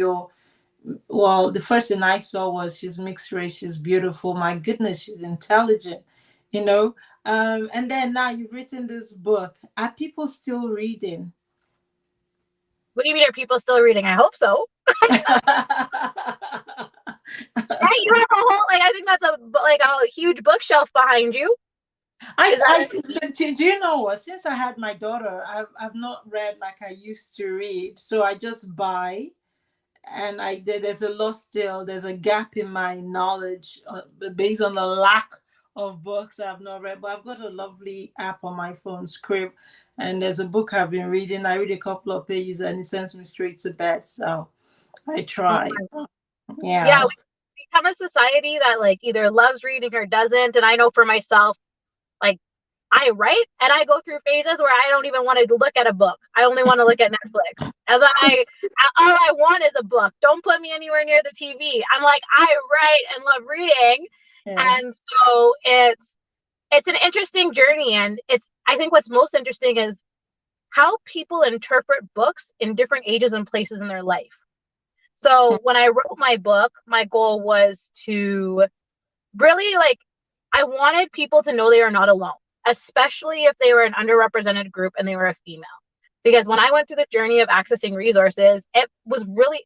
well, the first thing I saw was she's mixed race, she's beautiful. My goodness, she's intelligent, you know. And then now you've written this book. Are people still reading? What do you mean, are people still reading? I hope so. Yeah, you have a whole, like, I think that's a huge bookshelf behind you. Do you know what? Since I had my daughter, I've not read like I used to read. So I just buy, and there's a lot still. There's a gap in my knowledge based on the lack of books I've not read. But I've got a lovely app on my phone, Script, and there's a book I've been reading. I read a couple of pages and it sends me straight to bed. So I try. Yeah, we become a society that like either loves reading or doesn't. And I know for myself, like, I write and I go through phases where I don't even want to look at a book. I only want to look at Netflix. And then all I want is a book. Don't put me anywhere near the TV. I'm like, I write and love reading. Yeah. And so it's an interesting journey. And I think what's most interesting is how people interpret books in different ages and places in their life. So when I wrote my book, my goal was to really, like, I wanted people to know they are not alone, especially if they were an underrepresented group and they were a female. Because when I went through the journey of accessing resources, it was really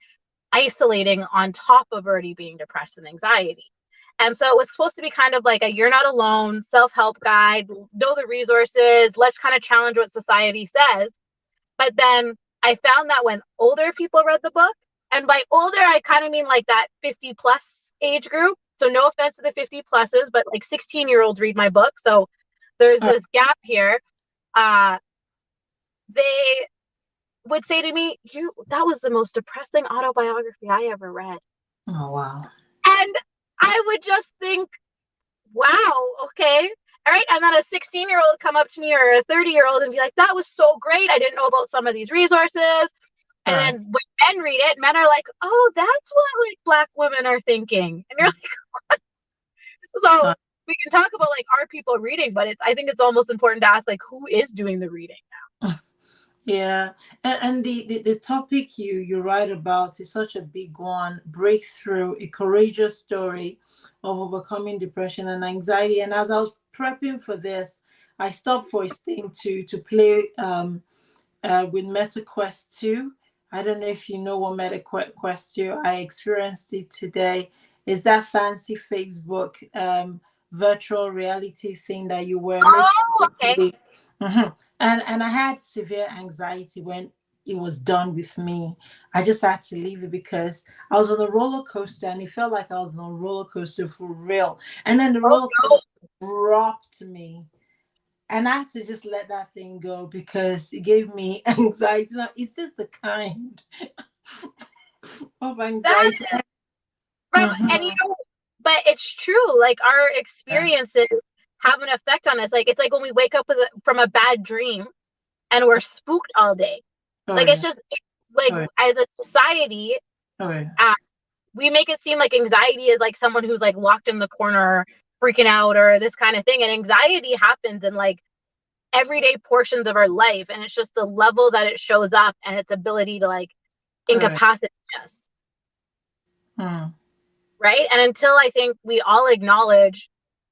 isolating on top of already being depressed and anxiety. And so it was supposed to be kind of like a you're not alone, self-help guide, know the resources, let's kind of challenge what society says. But then I found that when older people read the book, and by older, I kind of mean like that 50 plus age group. So no offense to the 50 pluses, but like 16-year-olds read my book. So there's this gap here. They would say to me, that was the most depressing autobiography I ever read. Oh, wow. And I would just think, wow, okay. All right. And then a 16-year-old come up to me, or a 30-year-old, and be like, that was so great. I didn't know about some of these resources. And then when men read it, men are like, oh, that's what like Black women are thinking. And you're like, what? So we can talk about like, are people reading? But I think it's almost important to ask, like, who is doing the reading now? Yeah. And the topic you write about is such a big one: breakthrough, a courageous story of overcoming depression and anxiety. And as I was prepping for this, I stopped for a thing to play with MetaQuest 2. I don't know if you know what MetaQuest 2. I experienced it today. Is that fancy Facebook virtual reality thing that you wear? Oh, okay. Mm-hmm. And I had severe anxiety when it was done with me. I just had to leave it because I was on a roller coaster and it felt like I was on a roller coaster for real. And then the roller coaster dropped me. And I had to just let that thing go because it gave me anxiety. Now, is this the kind of anxiety? And you know, but it's true. Like, our experiences have an effect on us. Like, it's like when we wake up from a bad dream and we're spooked all day. It's just like as a society, we make it seem like anxiety is like someone who's like locked in the corner freaking out or this kind of thing. And anxiety happens in like everyday portions of our life. And it's just the level that it shows up and its ability to like incapacitate us. Right. And until I think we all acknowledge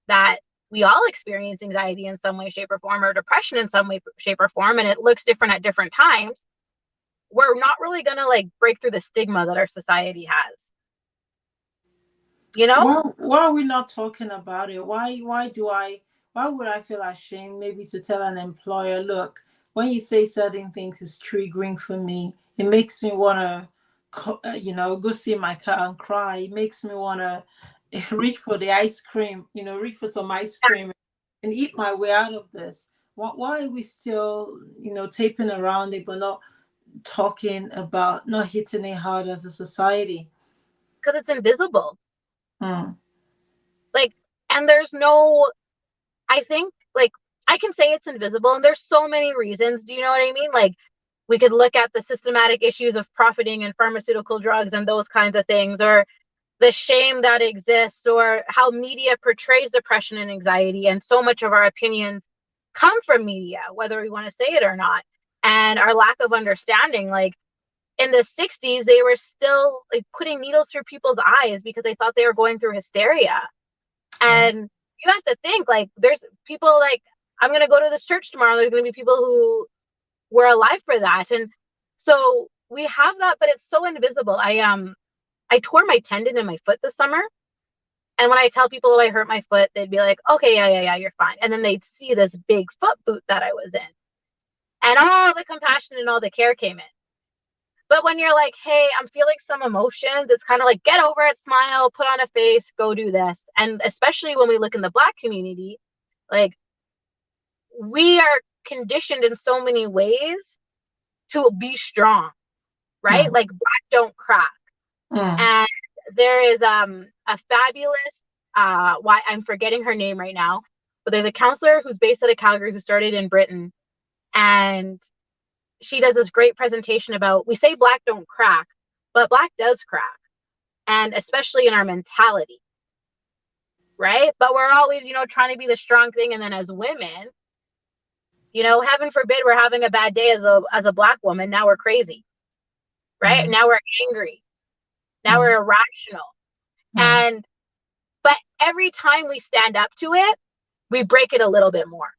that we all experience anxiety in some way, shape, or form, or depression in some way, shape, or form, and it looks different at different times, we're not really going to like break through the stigma that our society has. You know? Well, why are we not talking about it? Why would I feel ashamed maybe to tell an employer, look, when you say certain things is triggering for me, it makes me want to, go see my car and cry. It makes me want to reach for the ice cream, reach for some ice cream and eat my way out of this. Why are we still, taping around it, but not talking about, not hitting it hard as a society? Because it's invisible. Hmm. Like, and there's no, I think, like, I can say it's invisible, and there's so many reasons. Do you know what I mean? Like, we could look at the systematic issues of profiting in pharmaceutical drugs and those kinds of things, or the shame that exists, or how media portrays depression and anxiety. And so much of our opinions come from media, whether we want to say it or not. And our lack of understanding, like in the 60s, they were still like putting needles through people's eyes because they thought they were going through hysteria. And you have to think, like, there's people like, I'm going to go to this church tomorrow. There's going to be people who were alive for that. And so we have that, but it's so invisible. I tore my tendon in my foot this summer. And when I tell people, oh, I hurt my foot, they'd be like, okay, yeah, you're fine. And then they'd see this big foot boot that I was in. And all the compassion and all the care came in. But when you're like, hey, I'm feeling some emotions, it's kind of like, get over it, smile, put on a face, go do this. And especially when we look in the Black community, like, we are conditioned in so many ways to be strong, right? Like, Black don't crack. And there is a fabulous, why I'm forgetting her name right now, but there's a counselor who's based out of Calgary who started in Britain. And she does this great presentation about, we say Black don't crack, but Black does crack. And especially in our mentality, right? But we're always, trying to be the strong thing. And then as women, heaven forbid we're having a bad day as a Black woman. Now we're crazy, right? Now we're angry. Now we're irrational. But every time we stand up to it, we break it a little bit more,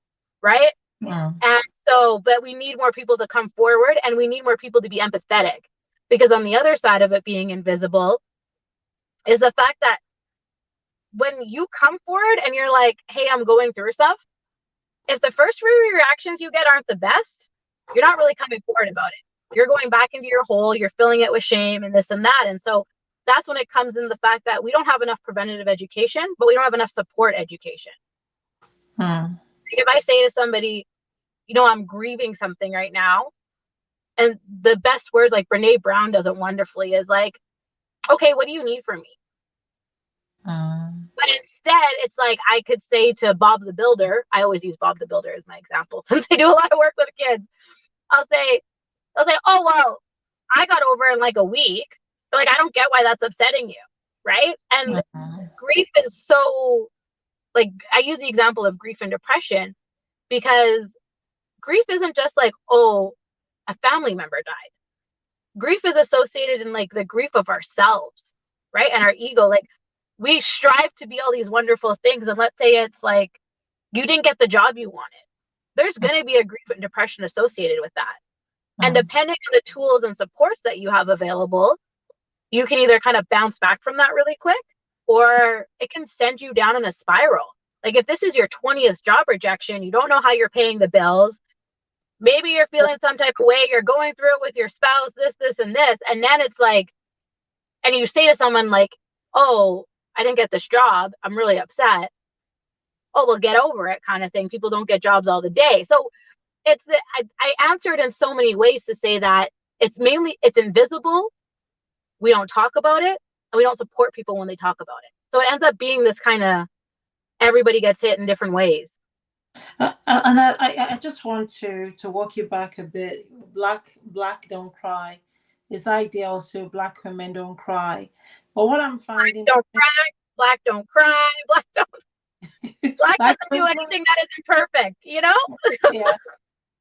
right? And so, but we need more people to come forward, and we need more people to be empathetic, because on the other side of it being invisible is the fact that when you come forward and you're like, hey, I'm going through stuff, if the first few reactions you get aren't the best, you're not really coming forward about it. You're going back into your hole, you're filling it with shame and this and that. And so that's when it comes in the fact that we don't have enough preventative education, but we don't have enough support education. Like if I say to somebody, I'm grieving something right now, and the best words, like Brene Brown does it wonderfully, is like, okay, what do you need from me? But instead, it's like I could say to Bob the Builder, I always use Bob the Builder as my example since I do a lot of work with kids. I'll say, oh, well, I got over in like a week. But like, I don't get why that's upsetting you, right? And grief is so, like, I use the example of grief and depression because grief isn't just like, oh, a family member died. Grief is associated in like the grief of ourselves, right? And our ego. Like, we strive to be all these wonderful things. And let's say it's like, you didn't get the job you wanted. There's going to be a grief and depression associated with that. And depending on the tools and supports that you have available, you can either kind of bounce back from that really quick, or it can send you down in a spiral. Like if this is your 20th job rejection, you don't know how you're paying the bills. Maybe you're feeling some type of way, you're going through it with your spouse, this, and this. And then it's like, and you say to someone like, oh, I didn't get this job, I'm really upset. Oh, well, get over it kind of thing. People don't get jobs all the day. So it's I answered in so many ways to say that it's invisible. We don't talk about it, and we don't support people when they talk about it. So it ends up being this kind of, everybody gets hit in different ways. And I just want to walk you back a bit. Black don't cry. This idea also, Black women don't cry. But what I'm finding, Black don't cry, Black doesn't do anything that isn't perfect,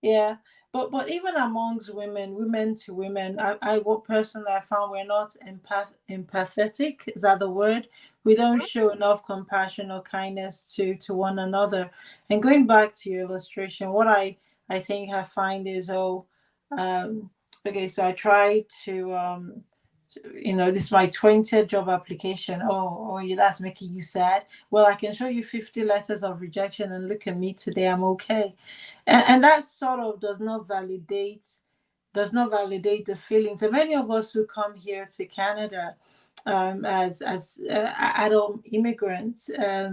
Yeah. But even amongst women to women, I personally I found we're not empathetic. Is that the word? We don't show enough compassion or kindness to one another. And going back to your illustration, what I think I find is okay, so I try to this is my 20th job application. Oh, yeah, that's making you sad. Well, I can show you 50 letters of rejection and look at me today, I'm okay. And that sort of does not validate the feelings. And many of us who come here to Canada as adult immigrants, uh,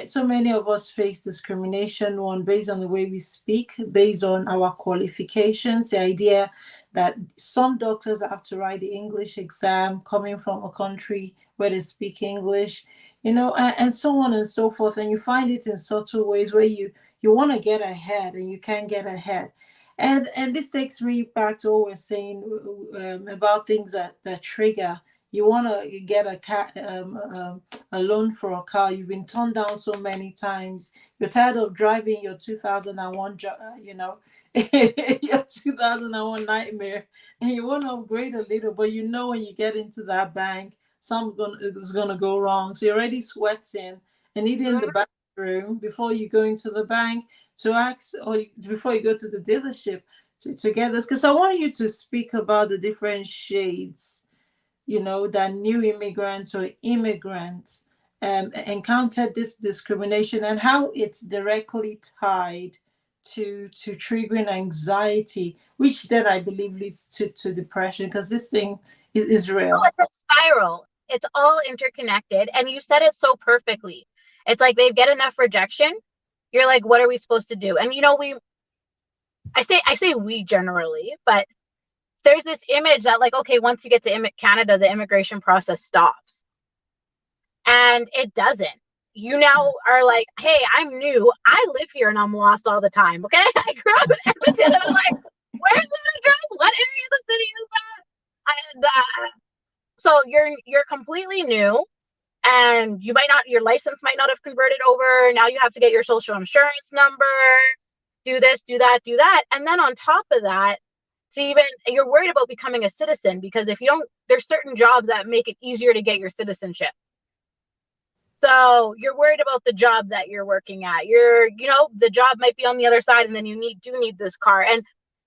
so many of us face discrimination, one based on the way we speak, based on our qualifications, the idea that some doctors have to write the English exam coming from a country where they speak English, and so on and so forth. And you find it in subtle ways where you want to get ahead and you can't get ahead. And this takes me back to what we're saying about things that trigger. You want to get a loan for a car. You've been turned down so many times. You're tired of driving your 2001, your 2001 nightmare, and you want to upgrade a little. But when you get into that bank, something is going to go wrong. So you're already sweating and needing the bathroom before you go into the bank to ask, or before you go to the dealership to get this. Because I want you to speak about the different shades, that new immigrants or immigrants encountered this discrimination and how it's directly tied to triggering anxiety, which then I believe leads to depression, because this thing is real. Oh, it's a spiral. It's all interconnected. And you said it so perfectly. It's like they get enough rejection. You're like, what are we supposed to do? And I say we generally, but there's this image that like, okay, once you get to Canada, the immigration process stops. And it doesn't. You now are like, hey, I'm new. I live here and I'm lost all the time. Okay. I grew up in Edmonton and I'm like, where's the address? What area of the city is that? And so you're completely new. And your license might not have converted over. Now you have to get your social insurance number, do this, do that, do that. And then on top of that, you're worried about becoming a citizen, because if you don't, there's certain jobs that make it easier to get your citizenship. So you're worried about the job that you're working at. The job might be on the other side, and then you do need this car. And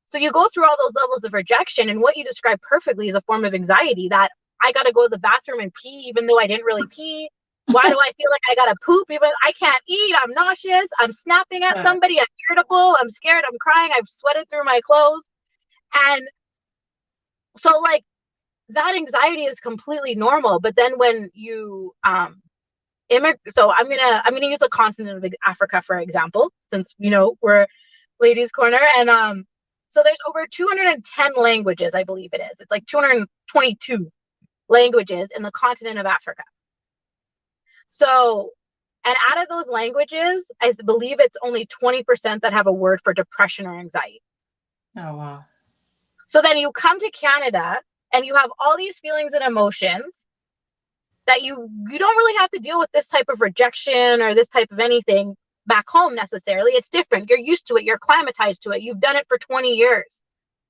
so you go through all those levels of rejection. And what you described perfectly is a form of anxiety, that I got to go to the bathroom and pee, even though I didn't really pee. Why do I feel like I got to poop? Even I can't eat. I'm nauseous. I'm snapping at somebody. I'm irritable. I'm scared. I'm crying. I've sweated through my clothes. And so like that anxiety is completely normal. But then when you so I'm gonna use the continent of Africa for example, since we're ladies' corner. And so there's over 210 languages, I believe it is. It's like 222 languages in the continent of Africa. So, and out of those languages, I believe it's only 20% that have a word for depression or anxiety. Oh, wow. So then you come to Canada and you have all these feelings and emotions that you don't really have to deal with this type of rejection or this type of anything back home necessarily. It's different. You're used to it. You're acclimatized to it. You've done it for 20 years.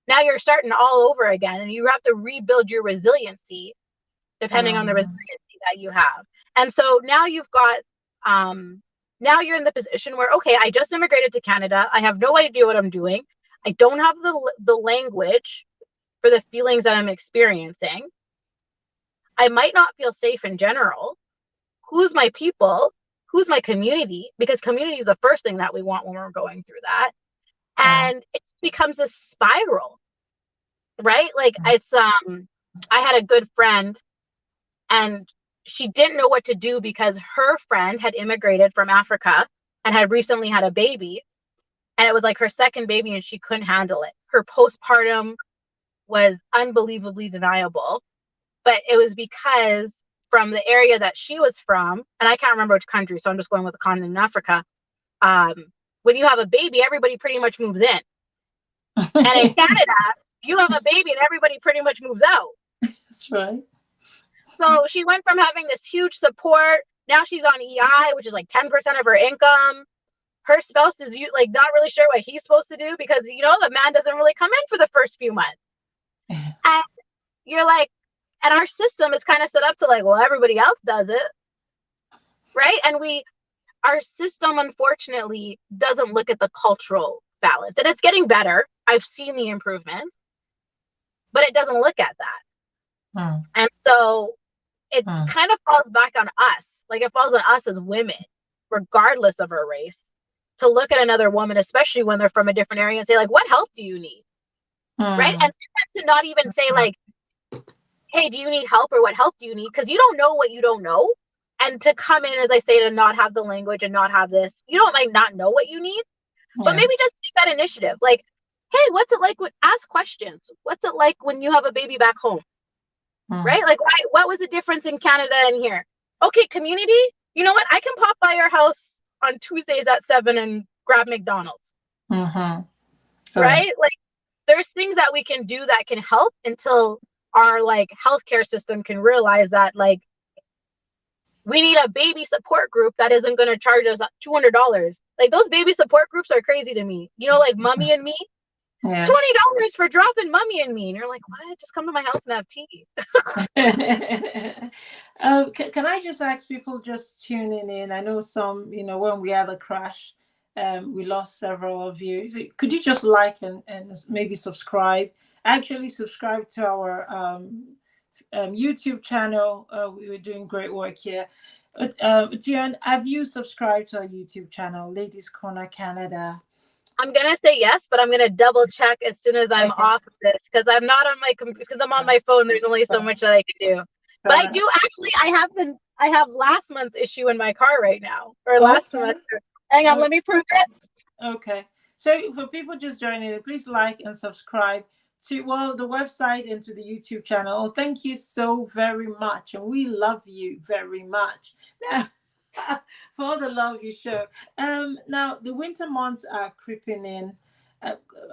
Now you're starting all over again, and you have to rebuild your resiliency depending on the resiliency that you have. And so now you've got, now you're in the position where, okay, I just immigrated to Canada. I have no idea what I'm doing. I don't have the language for the feelings that I'm experiencing. I might not feel safe in general. Who's my people? Who's my community? Because community is the first thing that we want when we're going through that. And it becomes a spiral, right? Like it's, I had a good friend, and she didn't know what to do because her friend had immigrated from Africa and had recently had a baby. And it was like her second baby, and she couldn't handle it. Her postpartum was unbelievably deniable. But it was because from the area that she was from, and I can't remember which country, so I'm just going with the continent in Africa. When you have a baby, everybody pretty much moves in. And in Canada, you have a baby and everybody pretty much moves out. That's right. So she went from having this huge support. Now she's on EI, which is like 10% of her income. Her spouse is like not really sure what he's supposed to do because, the man doesn't really come in for the first few months. And you're like, and our system is kind of set up to like, well, everybody else does it. Right. And our system, unfortunately, doesn't look at the cultural balance. And it's getting better. I've seen the improvements, but it doesn't look at that. And so it Mm. kind of falls back on us. Like it falls on us as women, regardless of our race, to look at another woman, especially when they're from a different area, and say, like, what help do you need? Right? And to not even say, like, hey, do you need help, or what help do you need? Because you don't know what you don't know. And to come in, as I say, to not have the language and not have this, you don't like not know what you need, but maybe just take that initiative. Like, hey, what's it like? Ask questions. What's it like when you have a baby back home? Right? Like, what was the difference in Canada and here? Okay, community, you know what? I can pop by your house on Tuesdays at 7 and grab McDonald's. Right? Like, there's things that we can do that can help until our like healthcare system can realize that like we need a baby support group that isn't going to charge us $200. Like those baby support groups are crazy to me. You know, like Mummy and Me, $20 for dropping Mummy and Me, and you're like, what? Just come to my house and have tea. Can I just ask people just tuning in? I know some, you know, when we had a crash, we lost several of you. So could you just like and maybe subscribe? Actually, subscribe to our YouTube channel. We were doing great work here. Odion, have you subscribed to our YouTube channel, Ladies Corner Canada? I'm gonna say yes, but I'm gonna double check as soon as I'm off of this, because I'm not on my computer. Because I'm on my phone. There's only so much that I can do. But I do actually. I have last month's issue in my car right now, or last semester. Hang on, let me prove it. Okay. So for people just joining in, please like and subscribe to the website and to the YouTube channel. Thank you so very much, and we love you very much. Now, for all the love you show. Now the winter months are creeping in.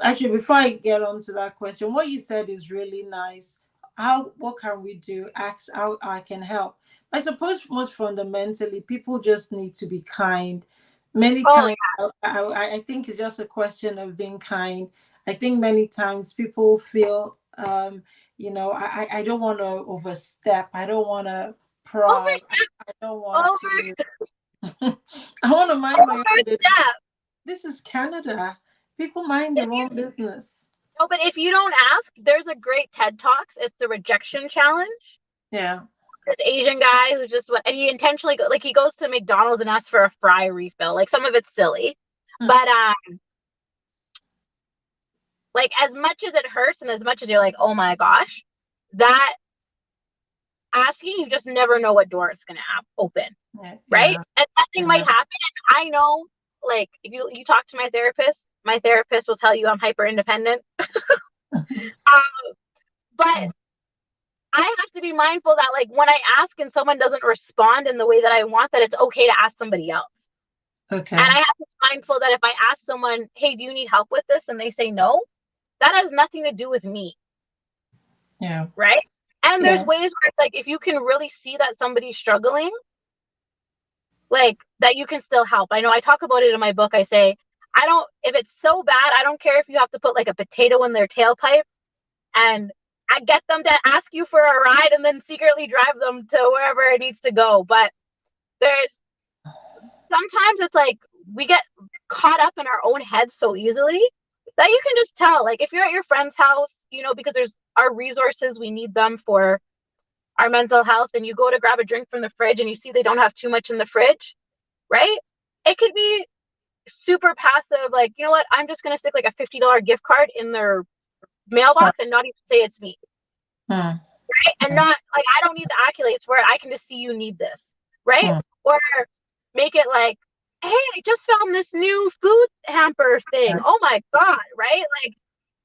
Actually, before I get on to that question, what you said is really nice. What can we do? Ask how I can help. I suppose most fundamentally, people just need to be kind. Many times, I think it's just a question of being kind. I think many times people feel, you know, I don't want to overstep. I don't want to prod. I don't want to. I want to mind my own business. This is Canada. People mind their own business. No, but if you don't ask, there's a great TED Talks. It's the rejection challenge. Yeah. This Asian guy who's just and he intentionally he goes to McDonald's and asks for a fry refill. Like some of it's silly, but like as much as it hurts and as much as you're like, oh my gosh, that asking, you just never know what door it's gonna open, right? And nothing might happen. And I know, like if you talk to my therapist will tell you I'm hyper independent. But I have to be mindful that like when I ask and someone doesn't respond in the way that I want, that it's okay to ask somebody else. Okay. And I have to be mindful that if I ask someone, hey, do you need help with this? And they say no, that has nothing to do with me. Yeah. Right. And there's ways where it's like, if you can really see that somebody's struggling, like that you can still help. I know I talk about it in my book. I say, if it's so bad, I don't care if you have to put like a potato in their tailpipe and I get them to ask you for a ride and then secretly drive them to wherever it needs to go. But there's sometimes it's like we get caught up in our own heads so easily that you can just tell, like if you're at your friend's house, you know, because there's our resources, we need them for our mental health, and you go to grab a drink from the fridge and you see they don't have too much in the fridge, right? It could be super passive, like, you know what, I'm just going to stick like a $50 gift card in their mailbox and not even say it's me. Right? And not like, I don't need the accolades for it. I can just see you need this, right? Or make it like, hey, I just found this new food hamper thing. Oh my God, right? Like,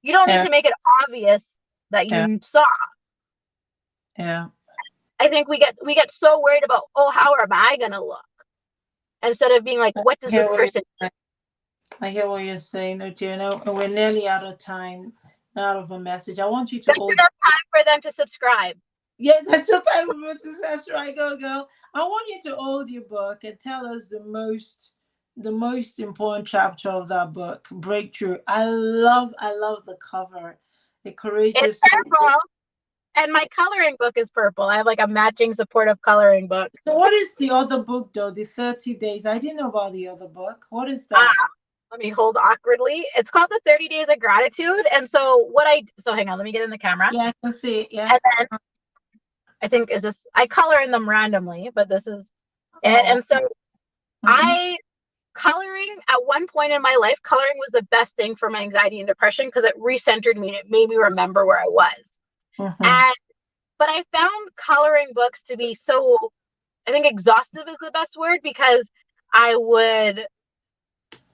you don't need to make it obvious that you saw. Yeah. I think we get so worried about, oh, how am I gonna look? Instead of being like, what does this person do? I hear what you're saying, Odion. We're nearly out of time, out of a message. I want you to Just enough time for them to subscribe. Yeah, that's the time for them to that's right. Go, girl. I want you to hold your book and tell us the most important chapter of that book, Breakthrough. I love the cover. The courageous. It's purple. And my coloring book is purple. I have like a matching supportive coloring book. So what is the other book though? The 30 Days. I didn't know about the other book. What is that? Let me hold awkwardly. It's called the 30 Days of Gratitude. And so hang on, let me get in the camera. Yeah, I can see it. Yeah. And then I think is this, I color in them randomly, but this is it. And so coloring at one point in my life, coloring was the best thing for my anxiety and depression because it recentered me and it made me remember where I was. But I found coloring books to be so, I think exhaustive is the best word, because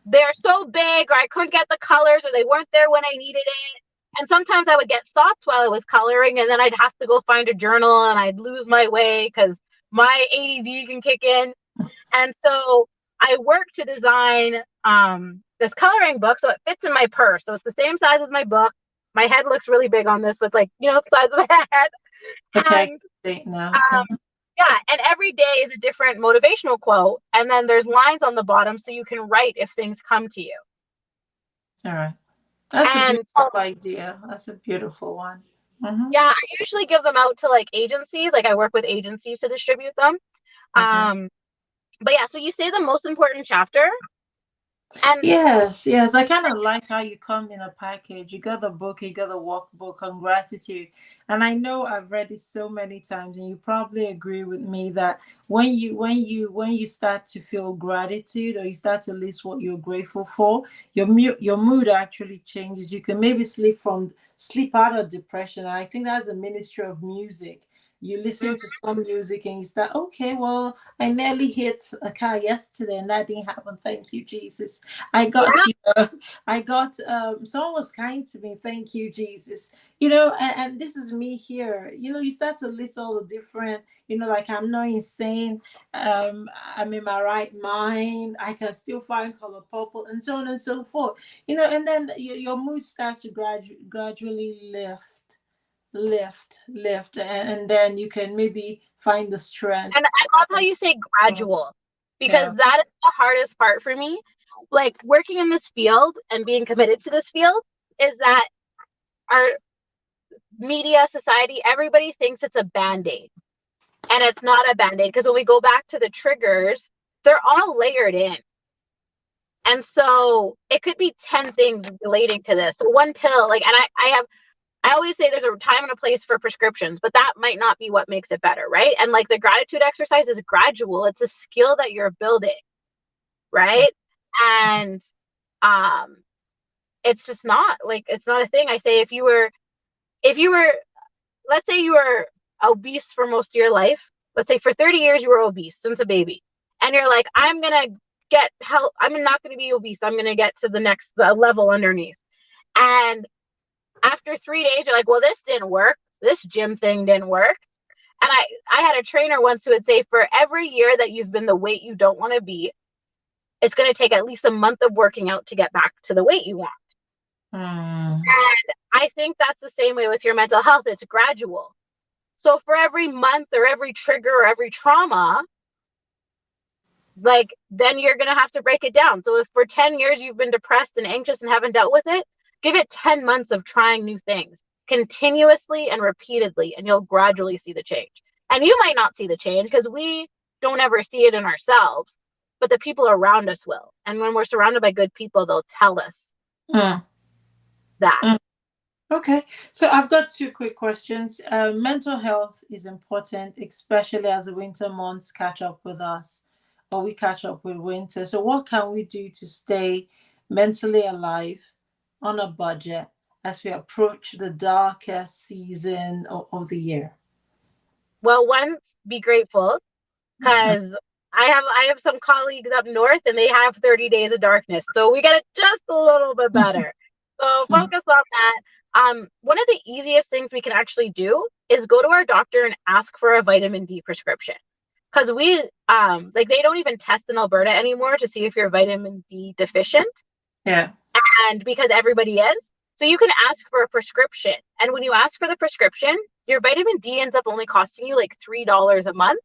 they're so big, or I couldn't get the colors, or they weren't there when I needed it. And sometimes I would get thoughts while I was coloring, and then I'd have to go find a journal and I'd lose my way because my ADD can kick in. And so I worked to design this coloring book so it fits in my purse. So it's the same size as my book. My head looks really big on this, but it's like, the size of my head. Okay. And, yeah, and every day is a different motivational quote, and then there's lines on the bottom so you can write if things come to you. All right. That's a beautiful idea. That's a beautiful one. Yeah, I usually give them out to like agencies. Like I work with agencies to distribute them. Okay. But yeah, so you say the most important chapter. And yes, I kind of like how you come in a package. You got the book, you got the workbook on gratitude, and I know I've read it so many times, and you probably agree with me that when you start to feel gratitude, or you start to list what you're grateful for, your mood actually changes. You can maybe sleep out of depression. I think that's a ministry of music. You listen to some music and you start, okay, well, I nearly hit a car yesterday and that didn't happen. Thank you, Jesus. Someone was kind to me. Thank you, Jesus. And this is me here. You start to list all the different, like I'm not insane. I'm in my right mind. I can still find color purple and so on and so forth. And then your mood starts to gradually lift, and then you can maybe find the strength. And I love how you say gradual, because that is the hardest part for me. Like working in this field and being committed to this field is that our media, society, everybody thinks it's a band-aid, and it's not a band-aid, because when we go back to the triggers, they're all layered in. And so it could be 10 things relating to this. So one pill, like, and I always say there's a time and a place for prescriptions, but that might not be what makes it better, right? And like the gratitude exercise is gradual. It's a skill that you're building, right? And it's just not like, it's not a thing. I say if you were, let's say you were obese for most of your life. Let's say for 30 years you were obese since a baby, and you're like, I'm gonna get help. I'm not gonna be obese. I'm gonna get to the level underneath. And after 3 days, you're like, well, this didn't work. This gym thing didn't work. And I had a trainer once who would say, for every year that you've been the weight you don't want to be, it's going to take at least a month of working out to get back to the weight you want. And I think that's the same way with your mental health. It's gradual. So for every month or every trigger or every trauma, like, then you're going to have to break it down. So if for 10 years you've been depressed and anxious and haven't dealt with it, give it 10 months of trying new things continuously and repeatedly, and you'll gradually see the change. And you might not see the change because we don't ever see it in ourselves, but the people around us will. And when we're surrounded by good people, they'll tell us that. Okay. So I've got 2 quick questions. Mental health is important, especially as the winter months catch up with us, or we catch up with winter. So what can we do to stay mentally alive on a budget as we approach the darkest season of the year? Well, one, be grateful, because I have some colleagues up north and they have 30 days of darkness. So we get it just a little bit better. So focus on that. One of the easiest things we can actually do is go to our doctor and ask for a vitamin D prescription. Because we, like, they don't even test in Alberta anymore to see if you're vitamin D deficient. Yeah. And because everybody is. So you can ask for a prescription. And when you ask for the prescription, your vitamin D ends up only costing you like $3 a month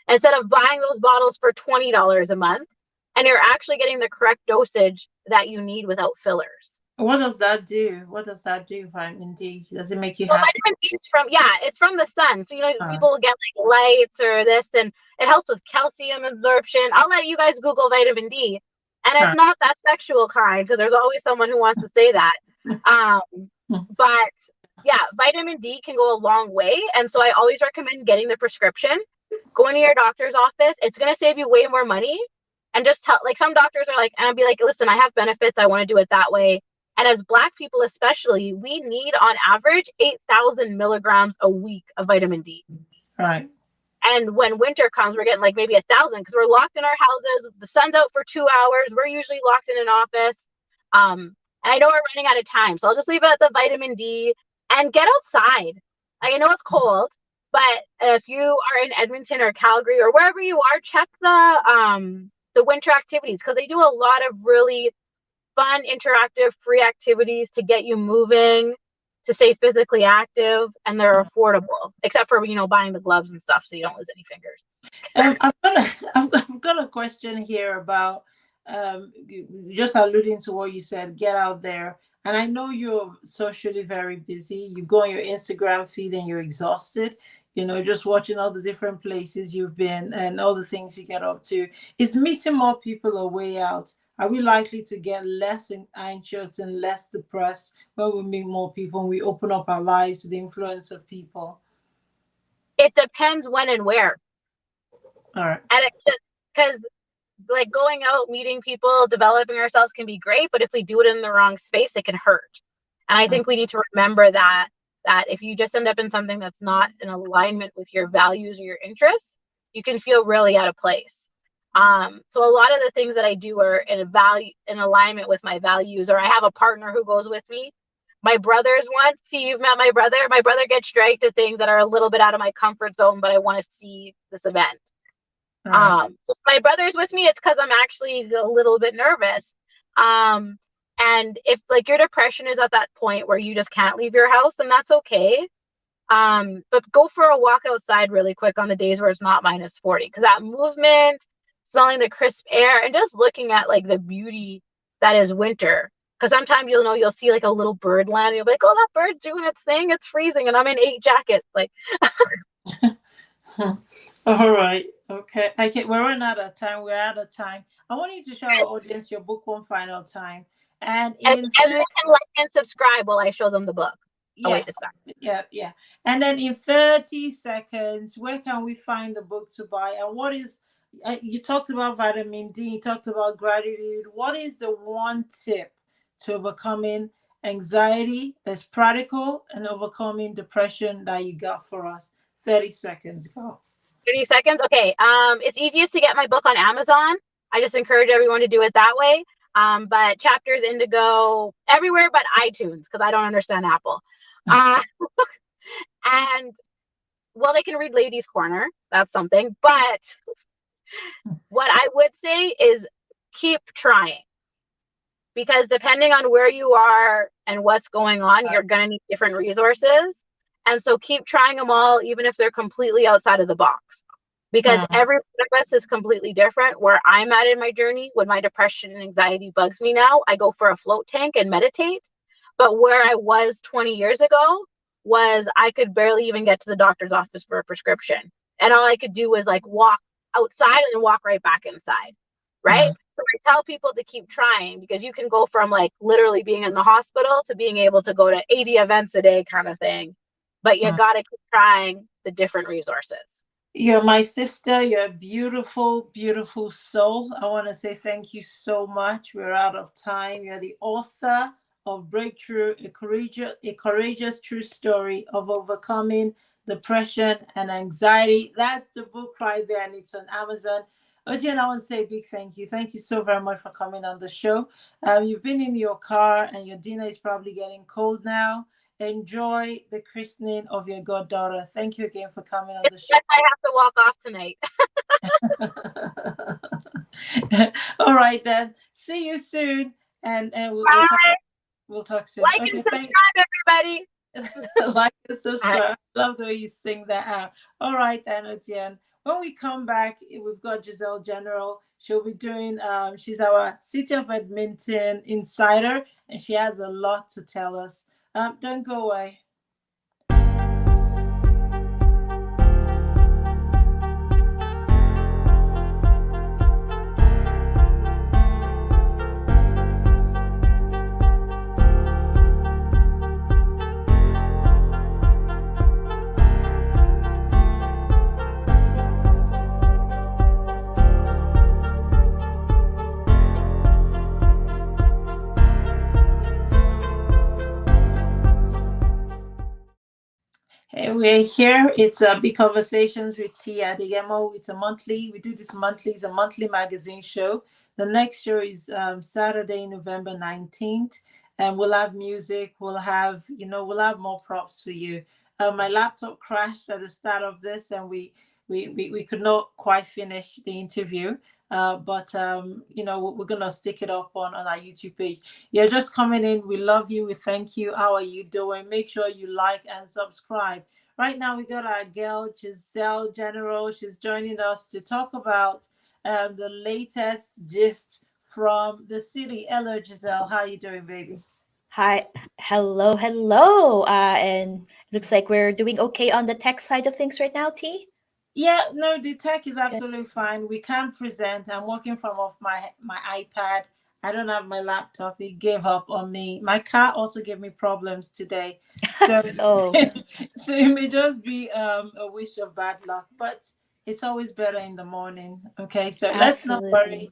instead of buying those bottles for $20 a month. And you're actually getting the correct dosage that you need without fillers. What does that do? Vitamin D? Does it make you happy? Vitamin D is it's from the sun. So, people will get like lights or this, and it helps with calcium absorption. I'll let you guys Google vitamin D. And it's not that sexual kind, because there's always someone who wants to say that. But Yeah, vitamin D can go a long way. And so I always recommend getting the prescription, going to your doctor's office. It's going to save you way more money. And just tell, like, some doctors are like, and I'll be like, listen, I have benefits. I want to do it that way. And as Black people, especially, we need on average 8,000 milligrams a week of vitamin D. Right. And when winter comes, we're getting like maybe 1,000 because we're locked in our houses. The sun's out for 2 hours. We're usually locked in an office. And I know we're running out of time, so I'll just leave it at the vitamin D and get outside. I know it's cold, but if you are in Edmonton or Calgary or wherever you are, check the winter activities, because they do a lot of really fun, interactive, free activities to get you moving, to stay physically active, and they're affordable, except for, buying the gloves and stuff so you don't lose any fingers. I've got a question here about just alluding to what you said, get out there. And I know you're socially very busy. You go on your Instagram feed and you're exhausted, just watching all the different places you've been and all the things you get up to. Is meeting more people a way out? Are we likely to get less anxious and less depressed when we meet more people and we open up our lives to the influence of people? It depends when and where. All right. And because like going out, meeting people, developing ourselves can be great, but if we do it in the wrong space, it can hurt. And I think we need to remember that if you just end up in something that's not in alignment with your values or your interests, you can feel really out of place. So a lot of the things that I do are in alignment with my values, or I have a partner who goes with me. My brother's one. See, you've met my brother. My brother gets dragged to things that are a little bit out of my comfort zone, but I want to see this event. So if my brother's with me, it's because I'm actually a little bit nervous. And if like your depression is at that point where you just can't leave your house, then that's okay. But go for a walk outside really quick on the days where it's not -40, because that movement, smelling the crisp air, and just looking at like the beauty that is winter. Because sometimes you'll see like a little bird land, and you'll be like, oh, that bird's doing its thing, it's freezing, and I'm in 8 jackets. Like all right. Okay. We're running out of time. We're out of time. I want you to show our audience your book one final time. And everyone can like and subscribe while I show them the book. Oh, yes. wait, Yeah. And then in 30 seconds, where can we find the book to buy? And what is, you talked about vitamin D, you talked about gratitude. What is the one tip to overcoming anxiety that's practical and overcoming depression that you got for us? 30 seconds, go. 30 seconds. Okay. It's easiest to get my book on Amazon. I just encourage everyone to do it that way. But Chapters, Indigo, everywhere but iTunes, because I don't understand Apple. And well, they can read Ladies Corner. That's something. But what I would say is keep trying. Because depending on where you are and what's going on, you're going to need different resources. And so keep trying them all, even if they're completely outside of the box. Because every one of us is completely different. Where I'm at in my journey, when my depression and anxiety bugs me now, I go for a float tank and meditate. But where I was 20 years ago was I could barely even get to the doctor's office for a prescription. And all I could do was like walk outside and then walk right back inside. Right? So I tell people to keep trying, because you can go from like literally being in the hospital to being able to go to 80 events a day kind of thing. But you got to keep trying the different resources. You're my sister. You're a beautiful, beautiful soul. I want to say thank you so much. We're out of time. You're the author of Breakthrough, a courageous true story of overcoming depression and anxiety. That's the book right there, and it's on Amazon. Odion, I want to say a big thank you. Thank you so very much for coming on the show. You've been in your car and your dinner is probably getting cold now. Enjoy the christening of your goddaughter. Thank you again for coming on the show. Yes, I have to walk off tonight. All right, then. See you soon. And we'll talk soon. Like and subscribe, everybody. Like and subscribe. Love the way you sing that out. All right, then, Odion. When we come back, we've got Giselle General. She'll be doing, she's our City of Edmonton insider, and she has a lot to tell us. Don't go away. we're here. It's Big Conversations with T Adeyemo. It's a monthly. We do this monthly. It's a monthly magazine show. The next show is Saturday, November 19th, and we'll have music. We'll have more props for you. My laptop crashed at the start of this, and we could not quite finish the interview. But we're gonna stick it up on our YouTube page. You're just coming in. We love you. We thank you. How are you doing? Make sure you like and subscribe. Right now, we got our girl Giselle General. She's joining us to talk about the latest gist from the city. Hello, Giselle. How are you doing, baby? Hi, hello. And looks like we're doing okay on the tech side of things right now, T. Yeah, no, the tech is Good. absolutely fine. We can present. I'm working from off my iPad. I don't have my laptop. It gave up on me. My car also gave me problems today. So Oh, so it may just be a wish of bad luck, but it's always better in the morning. Okay, so let's not worry. absolutely.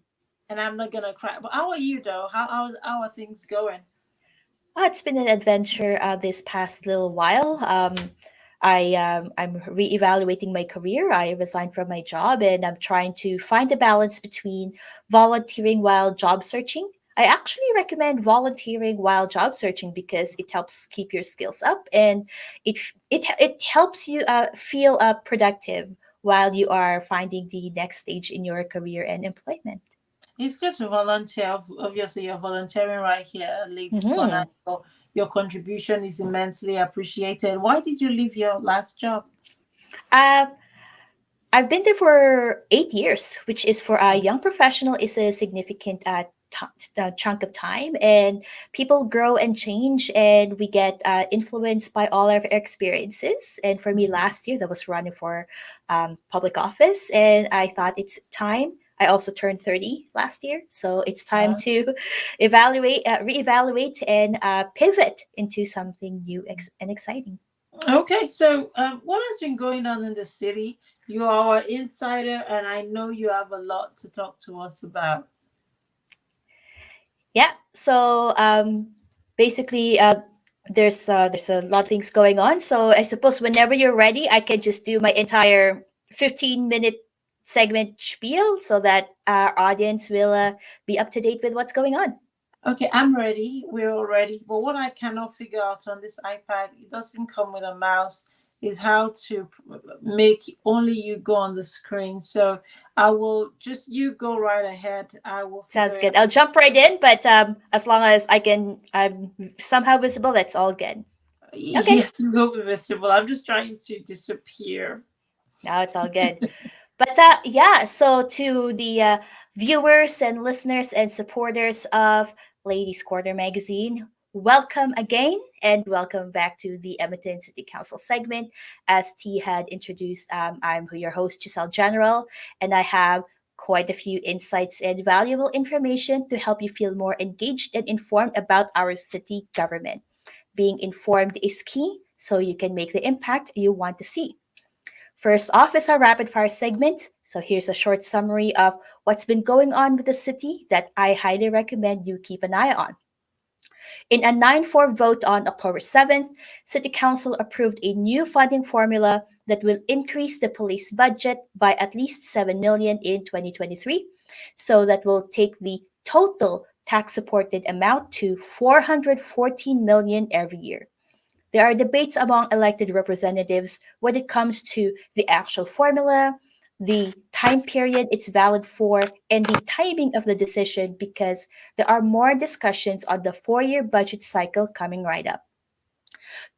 And I'm not gonna cry. But how are you though? How are things going? It's been an adventure this past little while. I'm reevaluating my career. I resigned from my job, and I'm trying to find a balance between volunteering while job searching. I actually recommend volunteering while job searching because it helps keep your skills up, and it helps you feel productive while you are finding the next stage in your career and employment. It's good to volunteer. Obviously, you're volunteering right here at Ladies Corner. Hmm. Your contribution is immensely appreciated. Why did you leave your last job? Uh, I've been there for 8 years, which is for a young professional is a significant chunk of time. And people grow and change, and we get influenced by all of our experiences. And for me, last year, that was running for public office, and I thought it's time. I also turned 30 last year, so it's time Uh, to reevaluate, and pivot into something new and exciting. okay, so what has been going on in the city? You are an insider, and I know you have a lot to talk to us about. Yeah. So basically, there's a lot of things going on. So I suppose whenever you're ready, I can just do my entire 15-minute segment spiel so that our audience will be up to date with what's going on. Okay, I'm ready. We're all ready. But what I cannot figure out on this iPad, it doesn't come with a mouse, is how to make only you go on the screen. So I will just you go right ahead. I will figure Sounds it good. out. I'll jump right in, but as long as I'm somehow visible, that's all good. Okay. Yes, you will be visible. I'm just trying to disappear. Now it's all good. But yeah, so to the viewers and listeners and supporters of Ladies Quarter Magazine, welcome again and welcome back to the Edmonton City Council segment. As T had introduced, I'm your host, Giselle General, and I have quite a few insights and valuable information to help you feel more engaged and informed about our city government. Being informed is key so you can make the impact you want to see. First off is our rapid fire segment. So here's a short summary of what's been going on with the city that I highly recommend you keep an eye on. In a 9-4 vote on October 7th, City Council approved a new funding formula that will increase the police budget by at least 7 million in 2023. So that will take the total tax supported amount to 414 million every year. There are debates among elected representatives when it comes to the actual formula, the time period it's valid for, and the timing of the decision because there are more discussions on the 4-year budget cycle coming right up.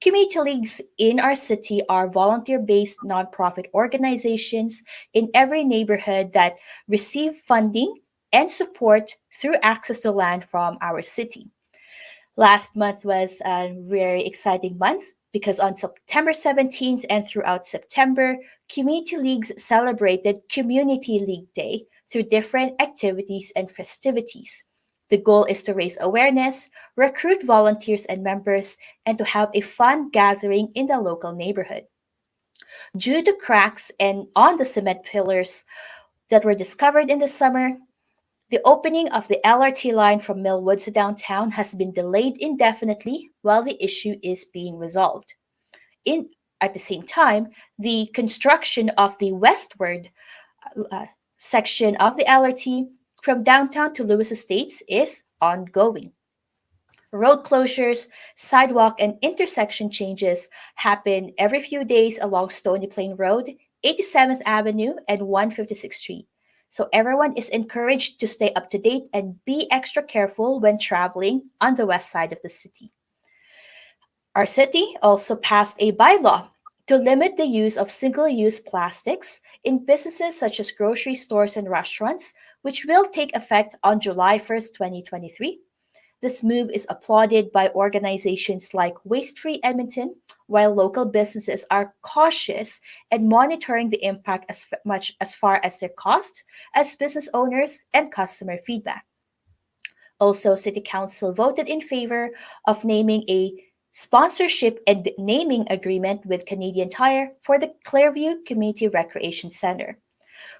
Community leagues in our city are volunteer based nonprofit organizations in every neighborhood that receive funding and support through access to land from our city. Last month was a very exciting month because on September 17th and throughout September, community leagues celebrated Community League Day through different activities and festivities. The goal is to raise awareness, recruit volunteers and members, and to have a fun gathering in the local neighborhood. Due to cracks and on the cement pillars that were discovered in the summer, the opening of the LRT line from Millwood to downtown has been delayed indefinitely while the issue is being resolved. In At the same time, the construction of the westward section of the LRT from downtown to Lewis Estates is ongoing. Road closures, sidewalk, and intersection changes happen every few days along Stony Plain Road, 87th Avenue, and 156th Street. So everyone is encouraged to stay up to date and be extra careful when traveling on the west side of the city. Our city also passed a bylaw to limit the use of single use plastics in businesses such as grocery stores and restaurants, which will take effect on July 1st, 2023. This move is applauded by organizations like Waste Free Edmonton, while local businesses are cautious and monitoring the impact much as far as their costs as business owners and customer feedback. Also, City Council voted in favor of naming a sponsorship and naming agreement with Canadian Tire for the Clearview Community Recreation Center.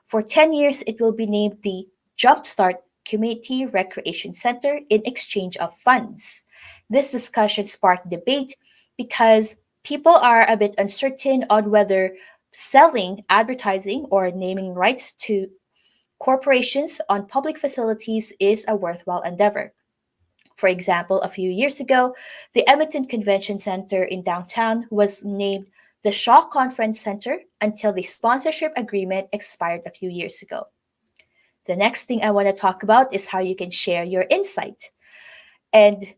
For 10 years, it will be named the Jumpstart Community Recreation Center in exchange of funds. This discussion sparked debate because people are a bit uncertain on whether selling advertising or naming rights to corporations on public facilities is a worthwhile endeavor. For example, a few years ago, the Edmonton Convention Center in downtown was named the Shaw Conference Center until the sponsorship agreement expired a few years ago. The next thing I want to talk about is how you can share your insight. And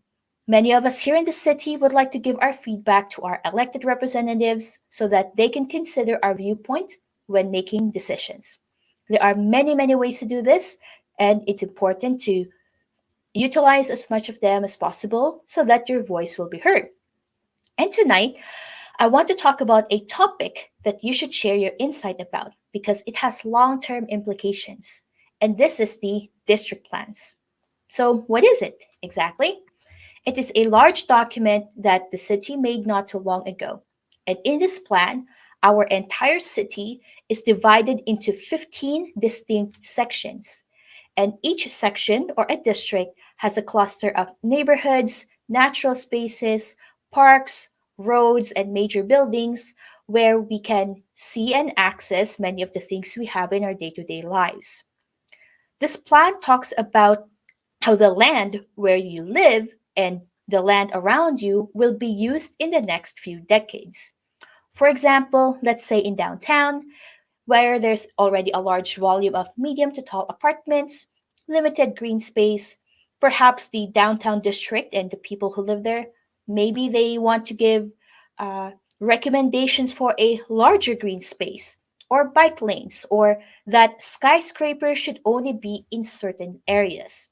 many of us here in the city would like to give our feedback to our elected representatives so that they can consider our viewpoint when making decisions. There are many, many ways to do this, and it's important to utilize as much of them as possible so that your voice will be heard. And tonight, I want to talk about a topic that you should share your insight about because it has long term implications. And this is the district plans. So, what is it exactly? It is a large document that the city made not too long ago. And in this plan, our entire city is divided into 15 distinct sections. And each section or a district has a cluster of neighborhoods, natural spaces, parks, roads, and major buildings where we can see and access many of the things we have in our day to day lives. This plan talks about how the land where you live and the land around you will be used in the next few decades. For example, let's say in downtown, where there's already a large volume of medium to tall apartments, limited green space, perhaps the downtown district and the people who live there, maybe they want to give recommendations for a larger green space or bike lanes, or that skyscrapers should only be in certain areas.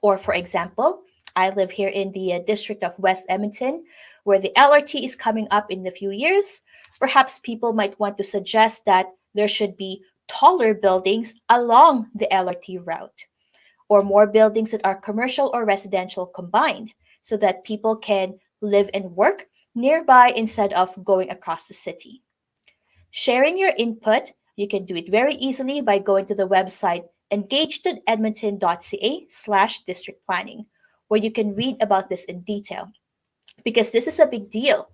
Or, for example, I live here in the district of West Edmonton, where the LRT is coming up in a few years. Perhaps people might want to suggest that there should be taller buildings along the LRT route, or more buildings that are commercial or residential combined, so that people can live and work nearby instead of going across the city. Sharing your input, you can do it very easily by going to the website engaged.edmonton.ca/district planning, where you can read about this in detail. Because this is a big deal.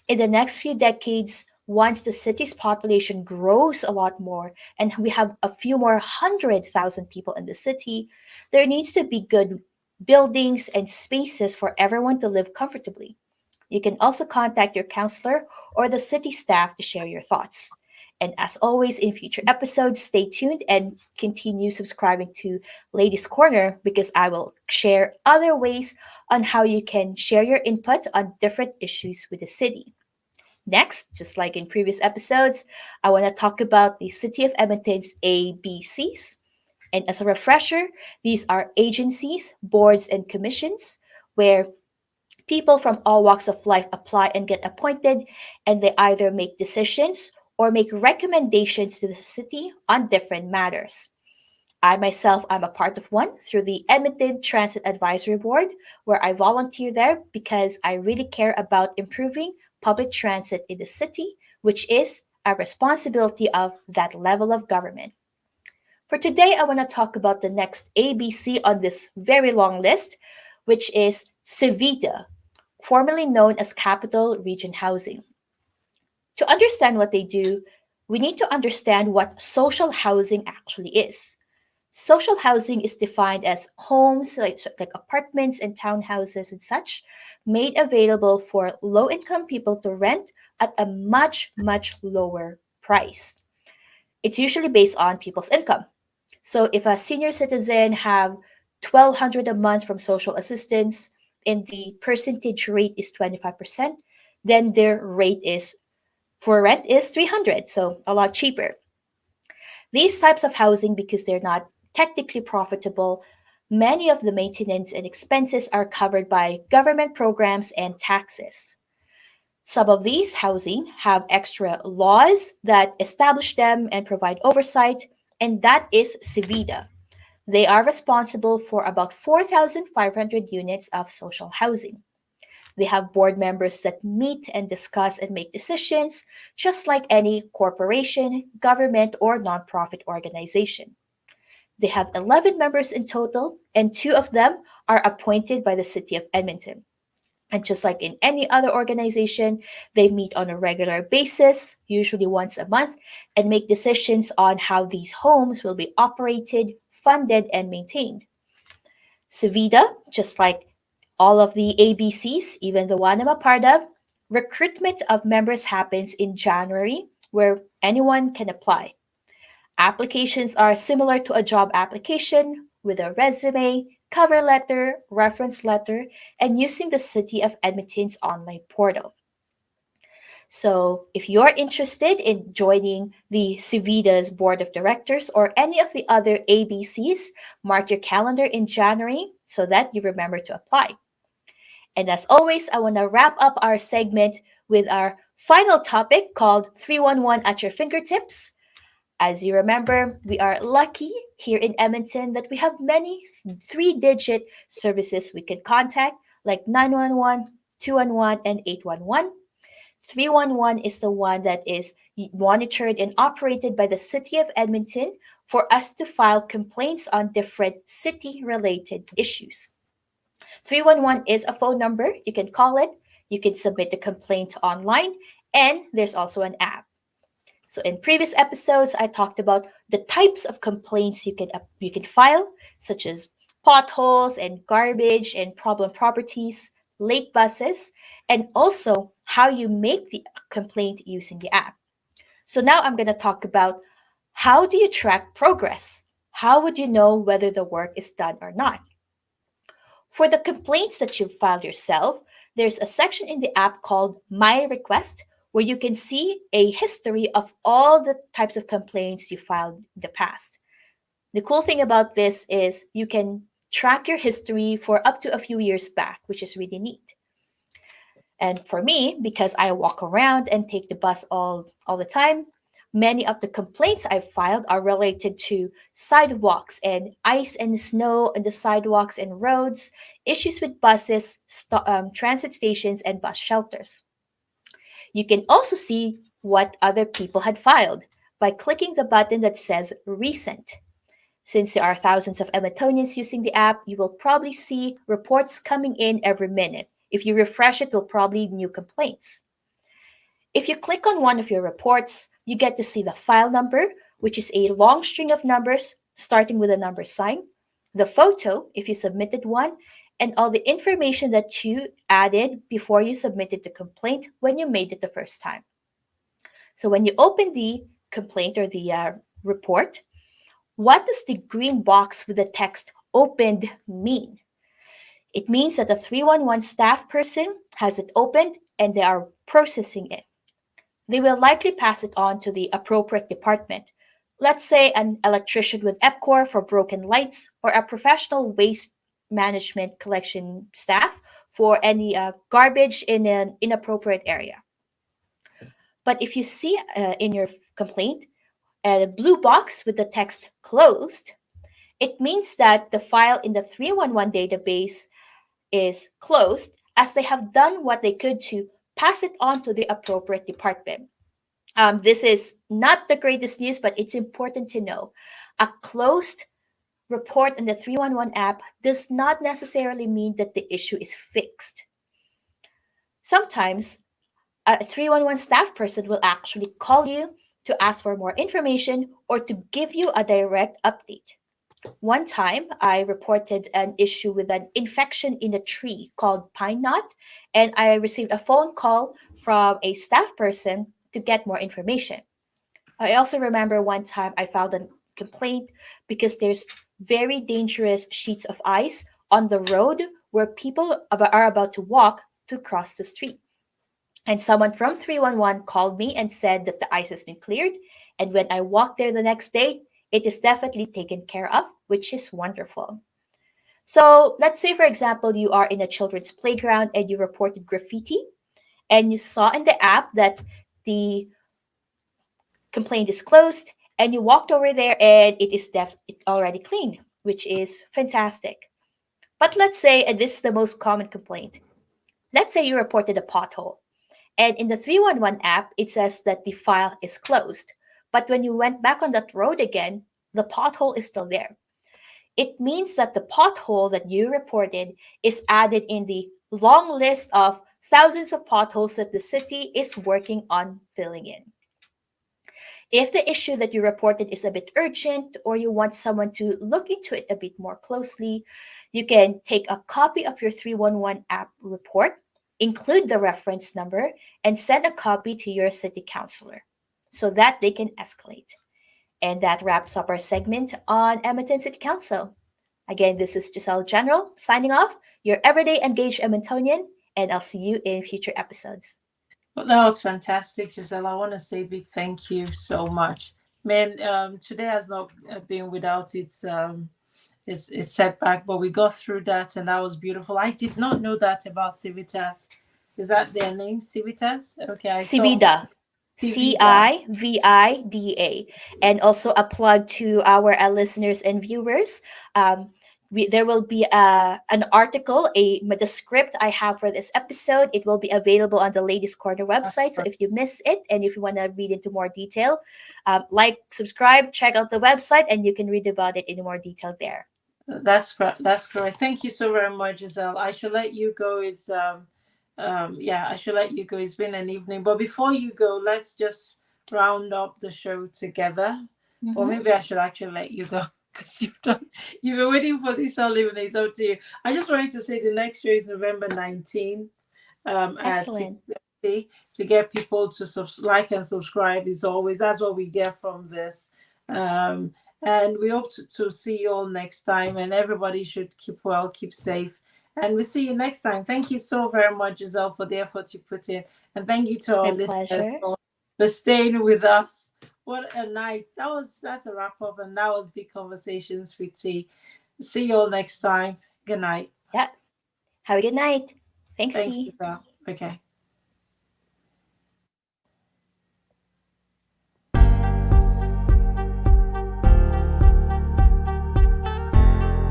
In the next few decades, once the city's population grows a lot more and we have a few more 100,000 people in the city, there needs to be good buildings and spaces for everyone to live comfortably. You can also contact your counselor or the city staff to share your thoughts. And as always, in future episodes, stay tuned and continue subscribing to Ladies Corner because I will share other ways on how you can share your input on different issues with the city. Next, just like in previous episodes, I want to talk about the City of Edmonton's ABCs. And as a refresher, these are agencies, boards, and commissions where people from all walks of life apply and get appointed, and they either make decisions or make recommendations to the city on different matters. I myself am a part of one through the Edmonton Transit Advisory Board, where I volunteer there because I really care about improving public transit in the city, which is a responsibility of that level of government. For today, I want to talk about the next ABC on this very long list, which is CIVITA, formerly known as Capital Region Housing. To understand what they do, we need to understand what social housing actually is. Social housing is defined as homes like apartments and townhouses and such made available for low income people to rent at a much, much lower price. It's usually based on people's income. So if a senior citizen have 1200 a month from social assistance and the percentage rate is 25%, then their rate is for rent is 300, so a lot cheaper. These types of housing, because they're not technically profitable, many of the maintenance and expenses are covered by government programs and taxes. Some of these housing have extra laws that establish them and provide oversight, and that is Civida. They are responsible for about 4,500 units of social housing. They have board members that meet and discuss and make decisions, just like any corporation, government, or nonprofit organization. They have 11 members in total, and two of them are appointed by the City of Edmonton. And just like in any other organization, they meet on a regular basis, usually once a month, and make decisions on how these homes will be operated, funded, and maintained. Savida, just like all of the ABCs, even the one I'm a part of, recruitment of members happens in January where anyone can apply. Applications are similar to a job application with a resume, cover letter, reference letter, and using the City of Edmonton's online portal. So, if you're interested in joining the Civida's board of directors or any of the other ABCs, mark your calendar in January so that you remember to apply. And as always, I want to wrap up our segment with our final topic called 311 at your fingertips. As you remember, we are lucky here in Edmonton that we have many three-digit services we can contact, like 911, 211, and 811. 311 is the one that is monitored and operated by the City of Edmonton for us to file complaints on different city-related issues. 311 is a phone number. You can call it, you can submit the complaint online, and there's also an app. So in previous episodes, I talked about the types of complaints you can file, such as potholes and garbage and problem properties, late buses, and also how you make the complaint using the app. So now I'm going to talk about how do you track progress? How would you know whether the work is done or not? For the complaints that you've filed yourself, there's a section in the app called My Request where you can see a history of all the types of complaints you filed in the past. The cool thing about this is you can track your history for up to a few years back, which is really neat. And for me, because I walk around and take the bus all the time, many of the complaints I've filed are related to sidewalks and ice and snow on the sidewalks and roads, issues with buses, transit stations, and bus shelters. You can also see what other people had filed by clicking the button that says Recent. Since there are thousands of Edmontonians using the app, you will probably see reports coming in every minute. If you refresh it, there'll probably be new complaints. If you click on one of your reports, you get to see the file number, which is a long string of numbers starting with a number sign, the photo, if you submitted one, and all the information that you added before you submitted the complaint when you made it the first time. So when you open the complaint or the report, what does the green box with the text opened mean? It means that the 311 staff person has it opened and they are processing it. They will likely pass it on to the appropriate department. Let's say an electrician with EPCOR for broken lights or a professional waste management collection staff for any garbage in an inappropriate area. But if you see in your complaint a blue box with the text closed, it means that the file in the 311 database is closed as they have done what they could to pass it on to the appropriate department. This is not the greatest news, but it's important to know. A closed report in the 311 app does not necessarily mean that the issue is fixed. Sometimes a 311 staff person will actually call you to ask for more information or to give you a direct update. One time, I reported an issue with an infection in a tree called pine knot, and I received a phone call from a staff person to get more information. I also remember one time I filed a complaint because there's very dangerous sheets of ice on the road where people are about to walk to cross the street. And someone from 311 called me and said that the ice has been cleared. And when I walked there the next day, it is definitely taken care of, which is wonderful. So let's say, for example, you are in a children's playground and you reported graffiti and you saw in the app that the complaint is closed and you walked over there and it already cleaned, which is fantastic. But let's say, and this is the most common complaint, let's say you reported a pothole. And in the 311 app, it says that the file is closed. But when you went back on that road again, the pothole is still there. It means that the pothole that you reported is added in the long list of thousands of potholes that the city is working on filling in. If the issue that you reported is a bit urgent or you want someone to look into it a bit more closely, you can take a copy of your 311 app report, include the reference number, and send a copy to your city councilor so that they can escalate. And that wraps up our segment on Edmonton City Council. Again, this is Giselle General signing off, your everyday engaged Edmontonian, and I'll see you in future episodes. Well, that was fantastic, Giselle. I want to say big thank you so much. Man, today has not been without its setback, but we got through that, and that was beautiful. I did not know that about Civitas. Is that their name, Civitas? Okay, I thought Civida. Civida. Civida. And also a plug to our listeners and viewers. There will be an article, the script I have for this episode. It will be available on the Ladies Corner website. So if you miss it and if you want to read into more detail, subscribe, check out the website, and you can read about it in more detail there. That's correct. That's correct. Thank you so very much, Giselle. I should let you go. I should let you go. It's been an evening, but before you go, let's just round up the show together. Or maybe I should actually let you go because you've been waiting for this all evening. It's up to you. I just wanted to say the next show is November 19th. Excellent. At 6:30 to get people to like and subscribe. Is always that's what we get from this. And we hope to see you all next time. And everybody should keep well, keep safe. And we'll see you next time. Thank you so very much, Giselle, for the effort you put in. And thank you to our My listeners pleasure. for staying with us. What a night. That's a wrap up. And that was Big Conversations with T. See you all next time. Good night. Yeah. Have a good night. Thanks, Thanks, T. Giselle. Okay.